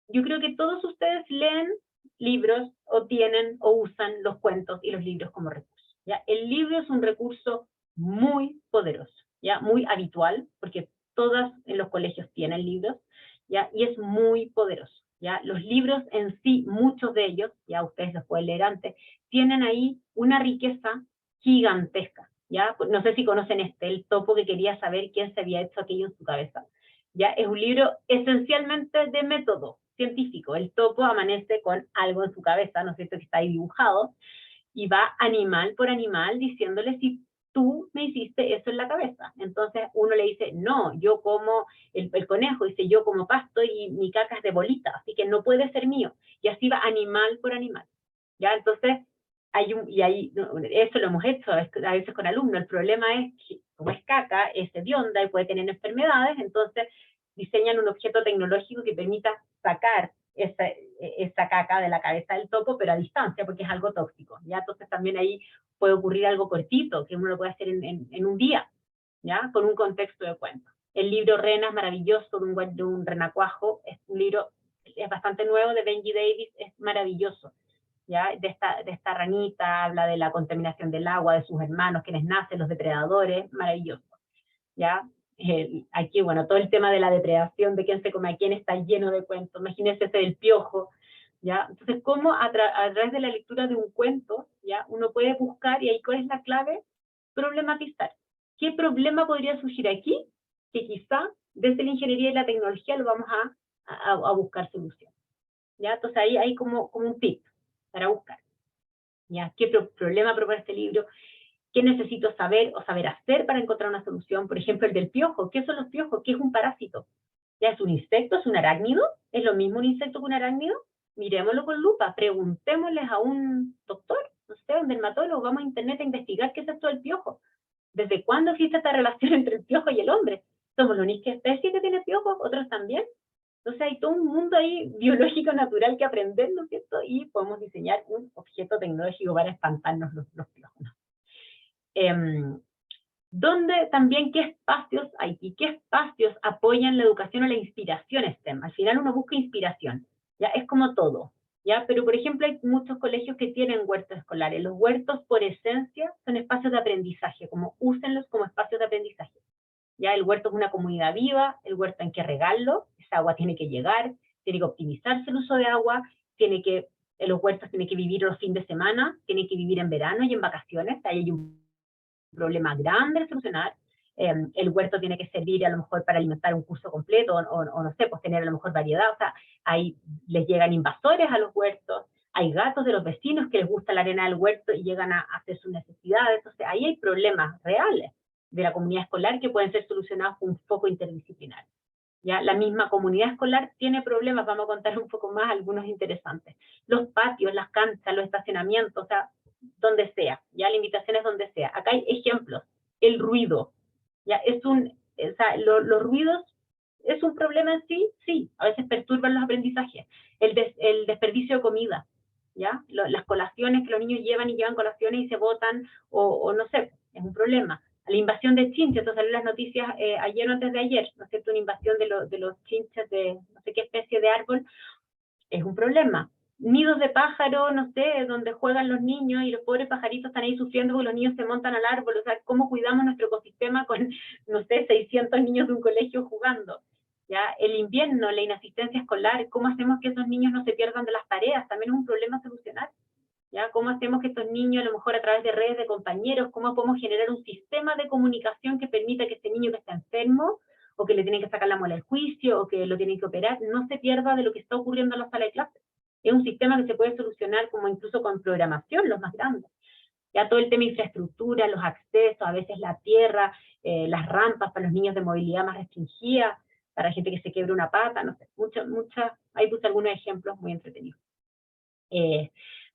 yo creo que todos ustedes leen libros o tienen o usan los cuentos y los libros como recurso, ¿ya? El libro es un recurso muy poderoso, ¿ya? Muy habitual, porque todas en los colegios tienen libros, ¿ya? Y es muy poderoso, ¿ya? Los libros en sí, muchos de ellos, ya ustedes los pueden leer antes, tienen ahí una riqueza gigantesca, ¿ya? No sé si conocen el topo que quería saber quién se había hecho aquello en su cabeza, ¿ya? Es un libro esencialmente de método científico. El topo amanece con algo en su cabeza, ¿no es cierto?, que está ahí dibujado, y va animal por animal diciéndole si tú me hiciste eso en la cabeza. Entonces uno le dice, no, yo como, el conejo dice, yo como pasto y mi caca es de bolita, así que no puede ser mío. Y así va animal por animal, ¿ya? Entonces, eso lo hemos hecho a veces con alumnos. El problema es que, como es caca, es hedionda y puede tener enfermedades, entonces diseñan un objeto tecnológico que permita sacar esa caca de la cabeza del topo, pero a distancia, porque es algo tóxico, ¿ya? Entonces también ahí puede ocurrir algo cortito, que uno lo puede hacer en un día, ¿ya? Con un contexto de cuento. El libro Rena es maravilloso, de un renacuajo, es un libro, es bastante nuevo, de Benji Davis, es maravilloso, ¿ya? De esta ranita, habla de la contaminación del agua, de sus hermanos, quienes nacen, los depredadores, maravilloso, ¿ya? Aquí, bueno, todo el tema de la depredación, de quién se come a quién, está lleno de cuentos. Imagínense ese del piojo, ¿ya? Entonces, cómo a través de la lectura de un cuento, ¿ya? Uno puede buscar, y ahí cuál es la clave, problematizar. ¿Qué problema podría surgir aquí? Que quizá desde la ingeniería y la tecnología lo vamos a buscar solución, ¿ya? Entonces ahí hay como un tip para buscar, ¿ya? ¿Qué problema propone este libro? ¿Qué necesito saber o saber hacer para encontrar una solución? Por ejemplo, el del piojo. ¿Qué son los piojos? ¿Qué es un parásito? ¿Ya es un insecto? ¿Es un arácnido? ¿Es lo mismo un insecto que un arácnido? Miremoslo con lupa, preguntémosles a un doctor, no sé, un dermatólogo, vamos a internet a investigar qué es esto del piojo. ¿Desde cuándo existe esta relación entre el piojo y el hombre? ¿Somos la única especie que tiene piojos? ¿Otros también? Entonces hay todo un mundo ahí biológico natural que aprender, ¿no es cierto? Y podemos diseñar un objeto tecnológico para espantarnos los piojos, ¿no? Donde también qué espacios hay y qué espacios apoyan la educación o la inspiración STEM. Al final uno busca inspiración, ya es como todo, ya, pero por ejemplo hay muchos colegios que tienen huertos escolares. Los huertos por esencia son espacios de aprendizaje, como úsenlos como espacios de aprendizaje. Ya el huerto es una comunidad viva, el huerto hay que regarlo, esa agua tiene que llegar, tiene que optimizarse el uso de agua, los huertos tienen que vivir los fines de semana, tienen que vivir en verano y en vacaciones, ahí hay un problema grande de solucionar. El huerto tiene que servir a lo mejor para alimentar un curso completo o no sé, pues tener a lo mejor variedad, o sea, ahí les llegan invasores a los huertos, hay gatos de los vecinos que les gusta la arena del huerto y llegan a hacer sus necesidades, entonces ahí hay problemas reales de la comunidad escolar que pueden ser solucionados con un foco interdisciplinar. ¿Ya? La misma comunidad escolar tiene problemas, vamos a contar un poco más algunos interesantes. Los patios, las canchas, los estacionamientos, o sea, donde sea, ya la invitación es donde sea. Acá hay ejemplos. El ruido, ya los ruidos es un problema en sí, sí, a veces perturban los aprendizajes. El desperdicio de comida, ya, las colaciones que los niños llevan y llevan colaciones y se botan, o no sé, es un problema. La invasión de chinches, esto salió en las noticias ayer o antes de ayer, ¿no es cierto? Una invasión de los chinches de no sé qué especie de árbol, es un problema. Nidos de pájaro, no sé, donde juegan los niños y los pobres pajaritos están ahí sufriendo porque los niños se montan al árbol, o sea, ¿cómo cuidamos nuestro ecosistema con, no sé, 600 niños de un colegio jugando? ¿Ya? El invierno, la inasistencia escolar, ¿cómo hacemos que esos niños no se pierdan de las tareas? También es un problema a solucionar. ¿Ya? ¿Cómo hacemos que estos niños, a lo mejor a través de redes de compañeros, cómo podemos generar un sistema de comunicación que permita que este niño que está enfermo, o que le tienen que sacar la muela del juicio, o que lo tienen que operar, no se pierda de lo que está ocurriendo en la sala de clases? Es un sistema que se puede solucionar como incluso con programación, los más grandes. Ya todo el tema de infraestructura, los accesos, a veces la tierra, las rampas para los niños de movilidad más restringida, para gente que se quiebre una pata, no sé, ahí puse algunos ejemplos muy entretenidos.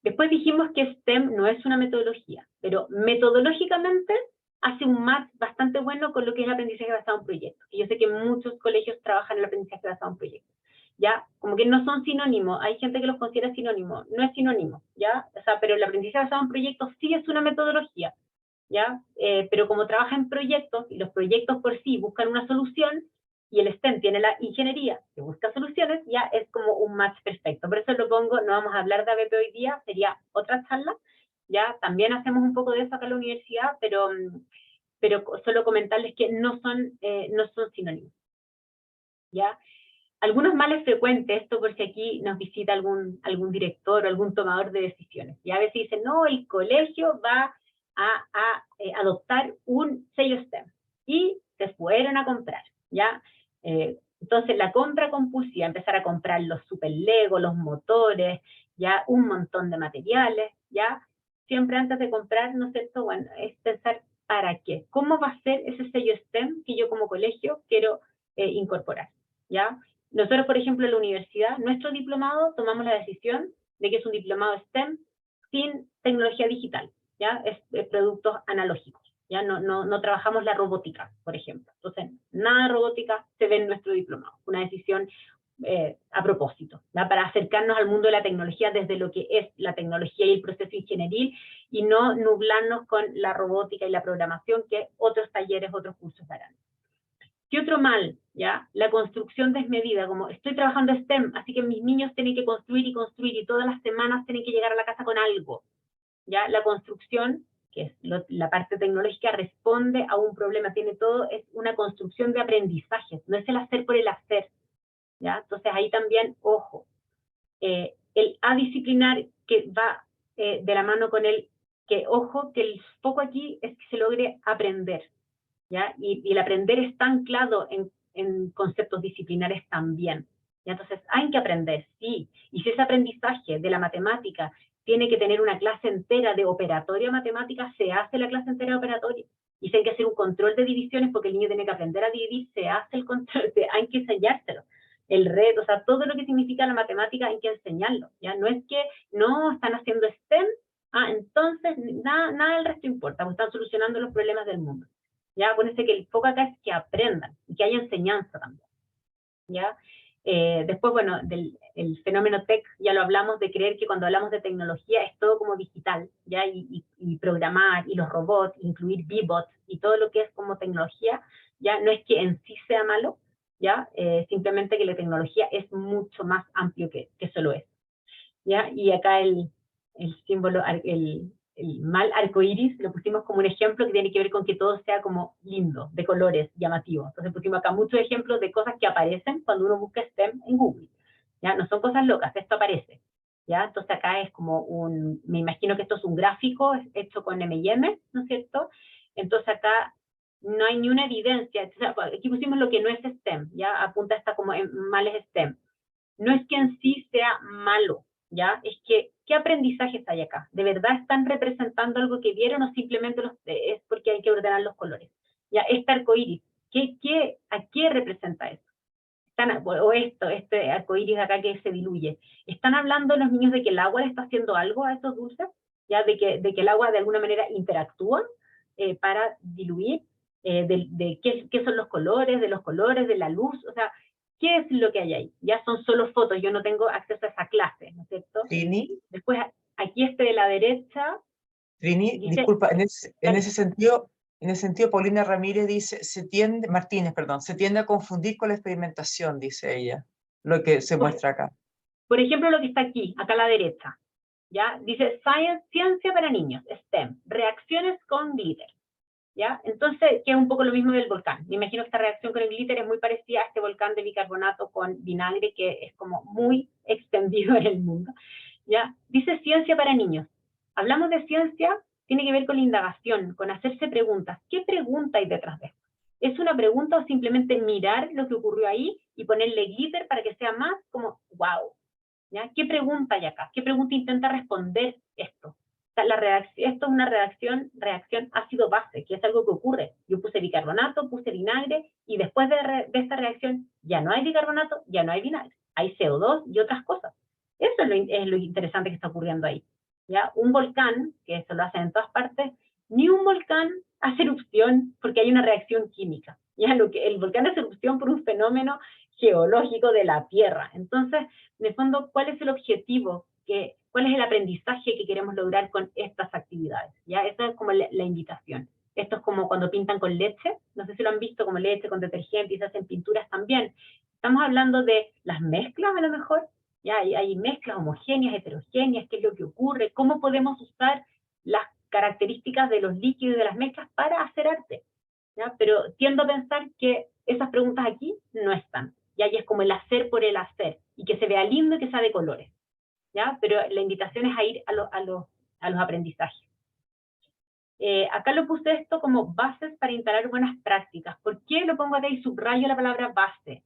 Después dijimos que STEM no es una metodología, pero metodológicamente hace un match bastante bueno con lo que es el aprendizaje basado en proyectos. Y yo sé que muchos colegios trabajan en el aprendizaje basado en proyectos, ¿ya? Como que no son sinónimos, hay gente que los considera sinónimos, no es sinónimo, ¿ya? O sea, pero el aprendizaje basado en proyectos sí es una metodología, ¿ya? Pero como trabaja en proyectos, y los proyectos por sí buscan una solución, y el STEM tiene la ingeniería que busca soluciones, ya es como un match perfecto. Por eso lo pongo, no vamos a hablar de ABP hoy día, sería otra charla, ya también hacemos un poco de eso acá en la universidad, pero solo comentarles que no son sinónimos, ¿ya? Algunos males frecuentes, esto por si aquí nos visita algún director o algún tomador de decisiones, y a veces dicen, no, el colegio va a adoptar un sello STEM, y se fueron a comprar, ¿ya? Entonces la compra compulsiva, empezar a comprar los super Lego, los motores, ya un montón de materiales, ya, siempre antes de comprar, ¿no es cierto? Bueno, es pensar, ¿para qué? ¿Cómo va a ser ese sello STEM que yo como colegio quiero incorporar? ¿Ya? Nosotros, por ejemplo, en la universidad, nuestro diplomado, tomamos la decisión de que es un diplomado STEM sin tecnología digital, ¿ya? Es productos analógicos, ¿ya? No trabajamos la robótica, por ejemplo. Entonces, nada de robótica se ve en nuestro diplomado. Una decisión a propósito, ¿ya? Para acercarnos al mundo de la tecnología desde lo que es la tecnología y el proceso ingenieril, y no nublarnos con la robótica y la programación que otros talleres, otros cursos darán. ¿Qué otro mal? ¿Ya? La construcción desmedida, como estoy trabajando STEM, así que mis niños tienen que construir y todas las semanas tienen que llegar a la casa con algo. ¿Ya? La construcción, que es la parte tecnológica, responde a un problema, tiene todo, es una construcción de aprendizaje, no es el hacer por el hacer. ¿Ya? Entonces ahí también, ojo, el adisciplinar que va de la mano con el que, ojo, que el foco aquí es que se logre aprender. ¿Ya? Y el aprender está anclado en conceptos disciplinares también. ¿Ya? Entonces, hay que aprender, sí. Y si ese aprendizaje de la matemática tiene que tener una clase entera de operatoria matemática, se hace la clase entera de operatoria. Y si hay que hacer un control de divisiones porque el niño tiene que aprender a dividir, se hace el control, hay que enseñárselo. El reto, o sea, todo lo que significa la matemática hay que enseñarlo. ¿Ya? No es que no están haciendo STEM, entonces nada del resto importa, porque están solucionando los problemas del mundo. ¿Ya? Acuérdense que el foco acá es que aprendan y que haya enseñanza también, ¿ya? Después, bueno, el fenómeno tech, ya lo hablamos, de creer que cuando hablamos de tecnología es todo como digital, ¿ya? Y programar, y los robots, incluir B-bots, y todo lo que es como tecnología, ¿ya? No es que en sí sea malo, ¿ya? Simplemente que la tecnología es mucho más amplio que solo eso, ¿ya? Y acá el símbolo, el mal arcoíris, lo pusimos como un ejemplo que tiene que ver con que todo sea como lindo, de colores, llamativo. Entonces pusimos acá muchos ejemplos de cosas que aparecen cuando uno busca STEM en Google. ¿Ya? No son cosas locas, esto aparece. ¿Ya? Entonces acá es como me imagino que esto es un gráfico hecho con M&M, ¿no es cierto? Entonces acá no hay ni una evidencia. O sea, aquí pusimos lo que no es STEM, ¿ya? Apunta esta como en males STEM. No es que en sí sea malo, ¿ya? Es que, ¿qué aprendizajes hay acá? ¿De verdad están representando algo que vieron o simplemente es porque hay que ordenar los colores? ¿Ya? Este arcoíris, ¿a qué representa eso? O este arcoíris acá que se diluye. ¿Están hablando los niños de que el agua le está haciendo algo a esos dulces? ¿Ya? De que el agua de alguna manera interactúa para diluir, de qué son los colores, de la luz, o sea, ¿qué es lo que hay ahí? Ya son solo fotos, yo no tengo acceso a esa clase, ¿no es cierto? Trini, Después, aquí de la derecha, dice, disculpa, en ese sentido, Paulina Ramírez dice, Martínez, perdón, se tiende a confundir con la experimentación, dice ella, lo que se muestra acá. por ejemplo, lo que está aquí, acá a la derecha, ¿ya? Dice Science, ciencia para niños, STEM, reacciones con glitter, ¿ya? Entonces, que es un poco lo mismo del volcán. Me imagino que esta reacción con el glitter es muy parecida a este volcán de bicarbonato con vinagre, que es como muy extendido en el mundo, ¿ya? Dice ciencia para niños. Hablamos de ciencia, tiene que ver con la indagación, con hacerse preguntas. ¿Qué pregunta hay detrás de esto? ¿Es una pregunta o simplemente mirar lo que ocurrió ahí y ponerle glitter para que sea más como, wow? ¿Ya? ¿Qué pregunta hay acá? ¿Qué pregunta intenta responder esto? O sea, esto es una reacción ácido-base, que es algo que ocurre. Yo puse bicarbonato, puse vinagre, y después de esta reacción ya no hay bicarbonato, ya no hay vinagre. Hay CO2 y otras cosas. Eso es lo interesante que está ocurriendo ahí. ¿Ya? Un volcán, que eso lo hacen en todas partes, ni un volcán hace erupción porque hay una reacción química. Ya el volcán hace erupción por un fenómeno geológico de la Tierra. Entonces, en el fondo, ¿cuál es el objetivo? ¿Cuál es el aprendizaje que queremos lograr con estas actividades? ¿Ya? Esa es como la invitación. Esto es como cuando pintan con leche, no sé si lo han visto, como leche con detergente y se hacen pinturas también. Estamos hablando de las mezclas a lo mejor, ya hay mezclas homogéneas, heterogéneas, qué es lo que ocurre, cómo podemos usar las características de los líquidos y de las mezclas para hacer arte. ¿Ya? Pero tiendo a pensar que esas preguntas aquí no están. ¿Ya? Y es como el hacer por el hacer, y que se vea lindo y que sea de colores. ¿Ya? Pero la invitación es a ir a los aprendizajes. Acá lo puse esto como bases para instalar buenas prácticas. ¿Por qué lo pongo acá y subrayo la palabra base?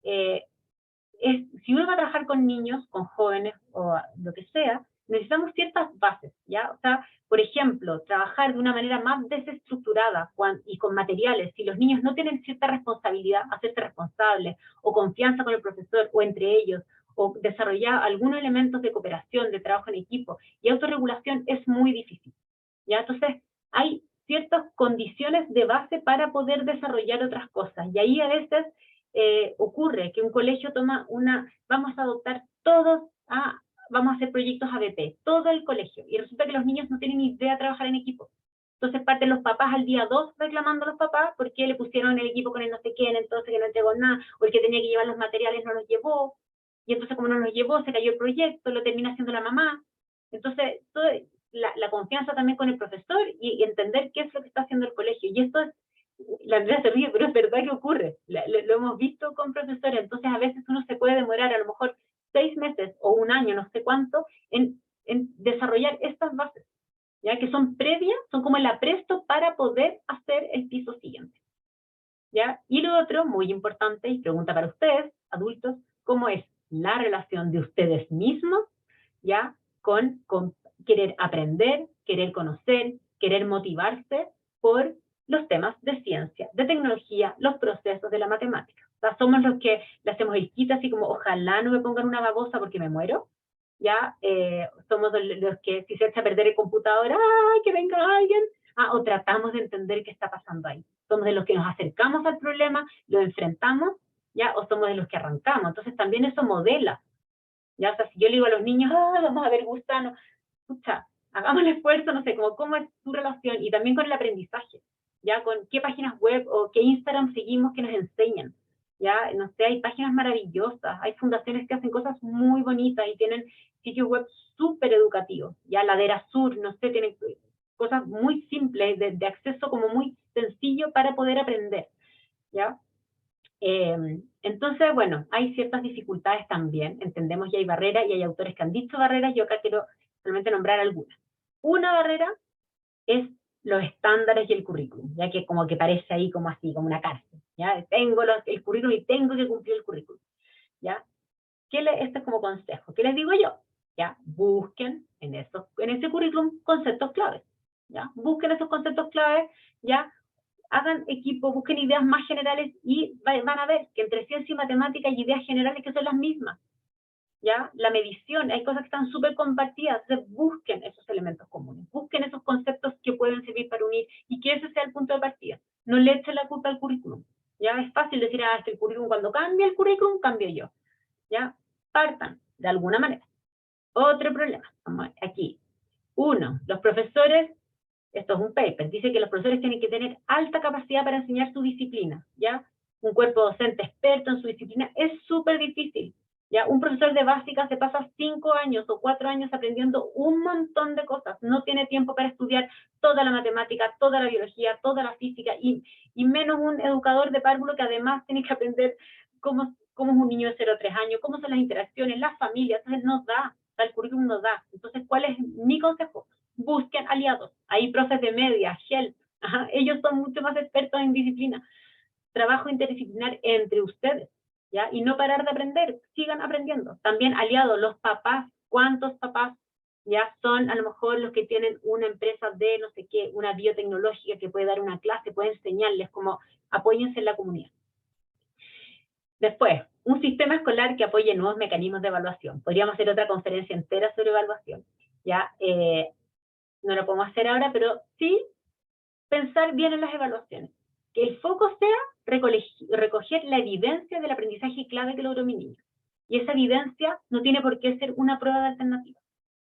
Si uno va a trabajar con niños, con jóvenes o lo que sea, necesitamos ciertas bases, ¿ya? O sea, por ejemplo, trabajar de una manera más desestructurada y con materiales. Si los niños no tienen cierta responsabilidad, hacerse responsables, o confianza con el profesor, o entre ellos, o desarrollar algunos elementos de cooperación, de trabajo en equipo y autorregulación, es muy difícil, ¿ya? Entonces, hay ciertas condiciones de base para poder desarrollar otras cosas. Y ahí a veces ocurre que un colegio vamos a adoptar vamos a hacer proyectos ABP, todo el colegio, y resulta que los niños no tienen ni idea de trabajar en equipo. Entonces parten los papás al día 2 reclamando a los papás porque le pusieron el equipo con el no sé quién, entonces que no entregó nada, o el que tenía que llevar los materiales no los llevó, y entonces como no los llevó, se cayó el proyecto, lo termina haciendo la mamá. Entonces, la confianza también con el profesor y entender qué es lo que está haciendo el colegio. Y esto es, la Andrea se ríe, pero es verdad que ocurre. Lo hemos visto con profesores. Entonces, a veces uno se puede demorar a lo mejor 6 meses o un año, no sé cuánto, en desarrollar estas bases, ¿ya? Que son previas, son como el apresto para poder hacer el piso siguiente, ¿ya? Y lo otro, muy importante, y pregunta para ustedes, adultos, ¿cómo es la relación de ustedes mismos, ¿ya? Con querer aprender, querer conocer, querer motivarse por los temas de ciencia, de tecnología, los procesos de la matemática. O sea, somos los que le hacemos el quita así como, ojalá no me pongan una babosa porque me muero, ¿ya? Somos los que si se echa a perder el computador, ¡ay, que venga alguien! O tratamos de entender qué está pasando ahí. Somos de los que nos acercamos al problema, lo enfrentamos, ¿ya? O somos de los que arrancamos. Entonces también eso modela, ¿ya? O sea, si yo le digo a los niños, vamos a ver gusanos, escucha, hagamos el esfuerzo, no sé, como cómo es tu relación, y también con el aprendizaje, ¿ya? Con qué páginas web o qué Instagram seguimos que nos enseñan, ¿ya? No sé, hay páginas maravillosas, hay fundaciones que hacen cosas muy bonitas y tienen sitios web súper educativos, ¿ya? Ladera Sur, no sé, tienen cosas muy simples, de acceso como muy sencillo para poder aprender, ¿ya? Entonces, bueno, hay ciertas dificultades también, entendemos que hay barreras y hay autores que han dicho barreras, yo acá quiero solamente nombrar algunas. Una barrera es los estándares y el currículum, ya que como que parece ahí como así, como una cárcel, ¿ya? Tengo el currículum y tengo que cumplir el currículum, ¿ya? Esto es como consejo, ¿qué les digo yo? ¿Ya? Busquen en ese currículum conceptos claves, ¿ya? Busquen esos conceptos claves, ¿ya? Hagan equipo, busquen ideas más generales y van a ver que entre ciencia y matemática hay ideas generales que son las mismas, ¿ya? La medición, hay cosas que están súper compartidas, entonces busquen esos elementos comunes, busquen esos conceptos que pueden servir para unir y que ese sea el punto de partida. No le echen la culpa al currículum, ¿ya? Es fácil decir, es que el currículum, cuando cambia el currículum, cambio yo, ¿ya? Partan de alguna manera. Otro problema, vamos aquí. Uno, los profesores, esto es un paper, dice que los profesores tienen que tener alta capacidad para enseñar su disciplina, ¿ya? Un cuerpo docente experto en su disciplina es súper difícil, ¿ya? Un profesor de básica se pasa 5 años o 4 años aprendiendo un montón de cosas, no tiene tiempo para estudiar toda la matemática, toda la biología, toda la física, y menos un educador de párvulo que además tiene que aprender cómo es un niño de 0 a 3 años, cómo son las interacciones, las familias, entonces nos da, el currículum nos da. Entonces, ¿cuál es mi consejo? Busquen aliados. Hay profes de media, Shell, ellos son mucho más expertos en disciplina. Trabajo interdisciplinar entre ustedes, ¿ya? Y no parar de aprender, sigan aprendiendo. También aliados, los papás, ¿cuántos papás ya son a lo mejor los que tienen una empresa de no sé qué, una biotecnológica que puede dar una clase, puede enseñarles como apóyense en la comunidad? Después, un sistema escolar que apoye nuevos mecanismos de evaluación. Podríamos hacer otra conferencia entera sobre evaluación, ¿ya? No lo podemos hacer ahora, pero sí pensar bien en las evaluaciones. Que el foco sea recoger la evidencia del aprendizaje clave que logró mi niño. Y esa evidencia no tiene por qué ser una prueba de alternativa.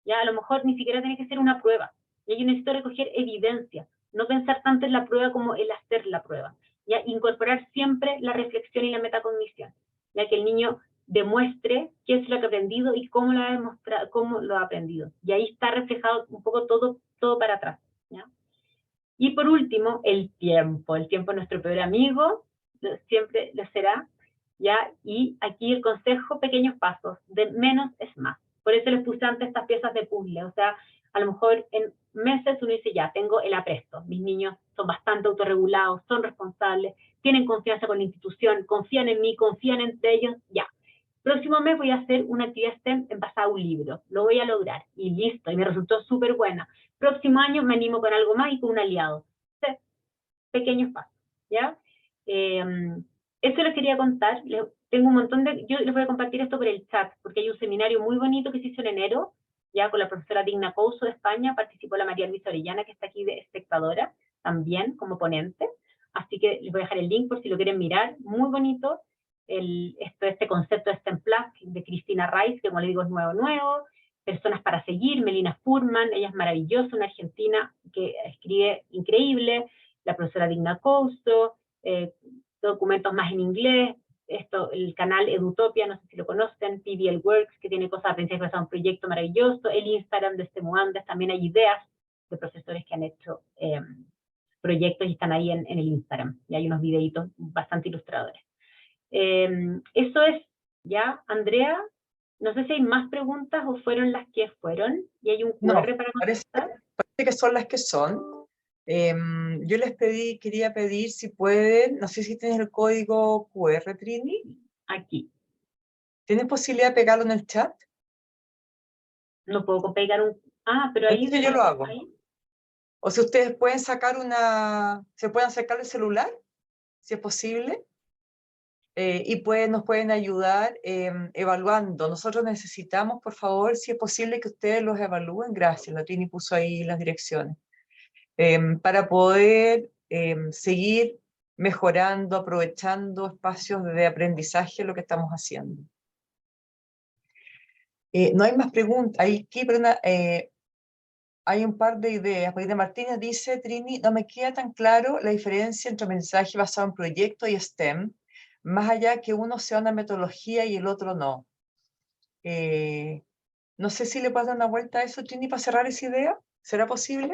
Ya, a lo mejor ni siquiera tiene que ser una prueba. Y yo necesito recoger evidencia, no pensar tanto en la prueba como el hacer la prueba. Ya, incorporar siempre la reflexión y la metacognición, ya que el niño demuestre qué es lo que ha aprendido y cómo lo ha demostrado, cómo lo ha aprendido. Y ahí está reflejado un poco todo para atrás. ¿Ya? Y por último, el tiempo. El tiempo es nuestro peor amigo, siempre lo será. ¿Ya? Y aquí el consejo, pequeños pasos, de menos es más. Por eso les puse antes estas piezas de puzzle. O sea, a lo mejor en meses uno dice, ya, tengo el apresto. Mis niños son bastante autorregulados, son responsables, tienen confianza con la institución, confían en mí, confían entre ellos, ya. Próximo mes voy a hacer una actividad STEM en basada a un libro. Lo voy a lograr. Y listo, y me resultó súper buena. Próximo año me animo con algo más y con un aliado. Entonces, pequeños pasos, ¿ya? Eso les quería contar. Tengo un montón de... Yo les voy a compartir esto por el chat, porque hay un seminario muy bonito que se hizo en enero, ya con la profesora Digna Couso de España, participó la María Luisa Orellana, que está aquí de espectadora, también como ponente. Así que les voy a dejar el link por si lo quieren mirar. Muy bonito. Este concepto de STEM Plus de Cristina Rice, que como le digo es nuevo. Personas para seguir, Melina Furman, ella es maravillosa, una argentina que escribe increíble. La profesora Digna Couso, documentos más en inglés, el canal Edutopia, no sé si lo conocen, PBL Works, que tiene cosas de aprendizaje basado en un proyecto maravilloso, el Instagram de Stemuandes, también hay ideas de profesores que han hecho proyectos y están ahí en el Instagram, y hay unos videitos bastante ilustradores. Eso es, ya, Andrea, no sé si hay más preguntas o fueron las que fueron, y hay un QR para contestar. Parece que son las que son. Yo quería pedir si pueden, no sé si tienes el código QR, Trini. Aquí. ¿Tienes posibilidad de pegarlo en el chat? No puedo pegar un... Ah, pero ahí... Entonces yo lo hago. Ahí. O si ustedes pueden sacar se pueden sacar el celular, si es posible, y nos pueden ayudar evaluando. Nosotros necesitamos, por favor, si es posible que ustedes los evalúen. Gracias, la Trini puso ahí las direcciones. Para poder seguir mejorando, aprovechando espacios de aprendizaje, lo que estamos haciendo. No hay más preguntas. Hay un par de ideas. Marina Martínez dice, Trini, no me queda tan claro la diferencia entre mensaje basado en proyecto y STEM, más allá que uno sea una metodología y el otro no. No sé si le puedes dar una vuelta a eso, Trini, para cerrar esa idea. ¿Será posible?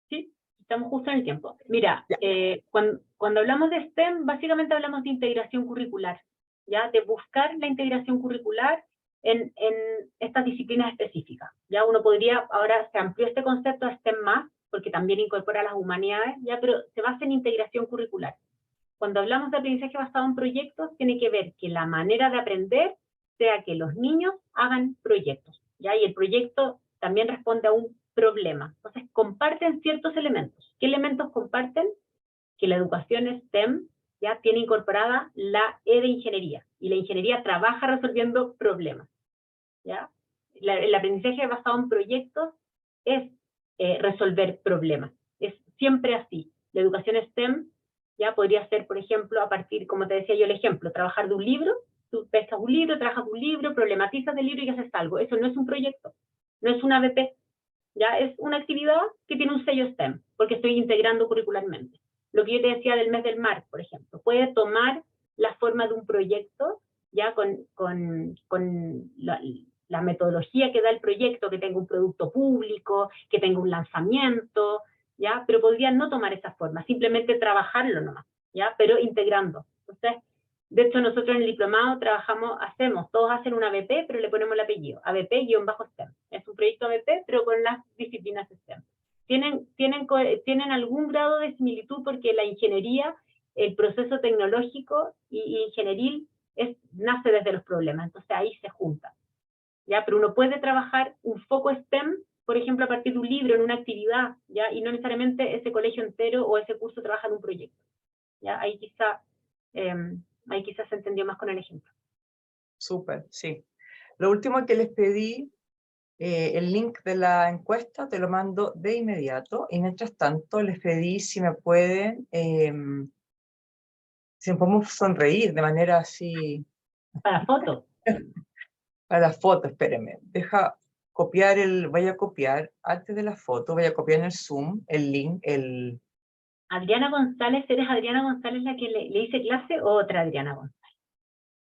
Sí, estamos justo en el tiempo. Mira, cuando hablamos de STEM, básicamente hablamos de integración curricular, ¿ya? De buscar la integración curricular en estas disciplinas específicas. Ya uno podría, ahora se amplió este concepto a STEM+, porque también incorpora las humanidades, ya, pero se basa en integración curricular. Cuando hablamos de aprendizaje basado en proyectos, tiene que ver que la manera de aprender sea que los niños hagan proyectos, ¿ya? Y el proyecto también responde a un problema. Entonces, comparten ciertos elementos. ¿Qué elementos comparten? Que la educación STEM ya tiene incorporada la E de ingeniería, y la ingeniería trabaja resolviendo problemas, ¿ya? El aprendizaje basado en proyectos es resolver problemas. Es siempre así. La educación STEM ya podría ser, por ejemplo, a partir, como te decía yo el ejemplo, trabajar de un libro, tú pescas un libro, trabajas un libro, problematizas el libro y haces algo. Eso no es un proyecto, no es una ABP, ya es una actividad que tiene un sello STEM, porque estoy integrando curricularmente. Lo que yo te decía del mes del mar, por ejemplo, puede tomar la forma de un proyecto, ya con la metodología que da el proyecto, que tenga un producto público, que tenga un lanzamiento, ¿ya? Pero podría no tomar esa forma, simplemente trabajarlo nomás, ¿ya? Pero integrando. Entonces, de hecho, nosotros en el diplomado todos hacen una ABP, pero le ponemos el apellido, ABP-STEM. Es un proyecto ABP, pero con las disciplinas STEM. Tienen algún grado de similitud porque la ingeniería, el proceso tecnológico y ingenieril nace desde los problemas, entonces ahí se juntan. ¿Ya? Pero uno puede trabajar un foco STEM, por ejemplo, a partir de un libro, en una actividad, ¿ya? Y no necesariamente ese colegio entero o ese curso trabaja en un proyecto. ¿Ya? Ahí quizás se entendió más con el ejemplo. Súper, sí. Lo último que les pedí el link de la encuesta te lo mando de inmediato, y mientras tanto les pedí si me pueden, si me podemos sonreír de manera así, Para fotos. para la foto. Espérenme, deja copiar voy a copiar, antes de la foto, voy a copiar en el Zoom el link, Adriana González, ¿eres Adriana González la que le hice clase o otra Adriana González?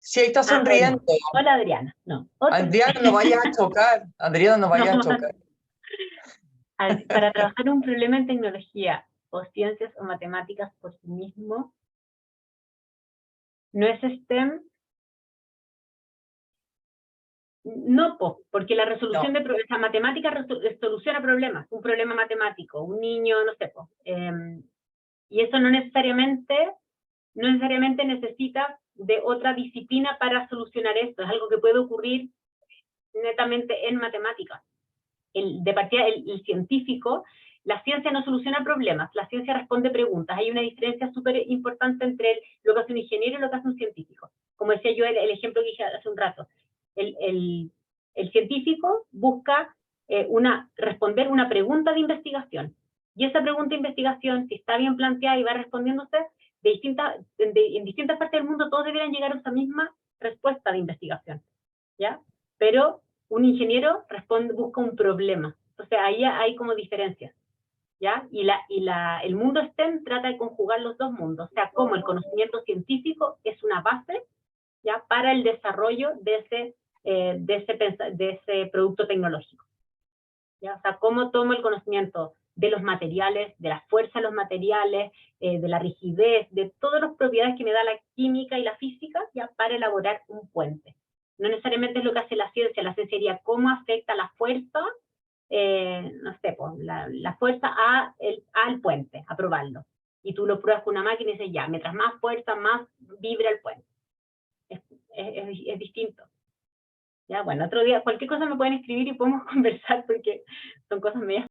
sí, ahí está Ah, o sonriendo. no. Hola Adriana, no. Otra. Adriana, no vayas a chocar, Adriana, no vayas a No. chocar. Para trabajar un problema en tecnología o ciencias o matemáticas por sí mismo, no es STEM. No, porque la resolución No, de problemas, matemática soluciona problemas, un problema matemático, un niño, no sé, y eso no necesariamente necesita de otra disciplina para solucionar esto, es algo que puede ocurrir netamente en matemáticas. De partida, el científico, la ciencia no soluciona problemas, la ciencia responde preguntas. Hay una diferencia súper importante entre lo que hace un ingeniero y lo que hace un científico. Como decía yo, el ejemplo que dije hace un rato. El científico busca responder una pregunta de investigación. Y esa pregunta de investigación, si está bien planteada y va respondiéndose, en distintas partes del mundo todos deberían llegar a esa misma respuesta de investigación. ¿Ya? Pero un ingeniero busca un problema. Entonces ahí hay como diferencias. ¿Ya? El mundo STEM trata de conjugar los dos mundos, o sea, como el conocimiento científico es una base, ¿ya? Para el desarrollo de ese producto tecnológico. ¿Ya? O sea, cómo tomo el conocimiento de los materiales, de la fuerza de los materiales, de la rigidez, de todas las propiedades que me da la química y la física, ¿ya? Para elaborar un puente. No necesariamente es lo que hace la ciencia sería cómo afecta la fuerza, no sé, pues, la fuerza al puente, a probarlo. Y tú lo pruebas con una máquina y dices, ya, mientras más fuerza, más vibra el puente. Es distinto. Ya, bueno, otro día, cualquier cosa me pueden escribir y podemos conversar porque son cosas medias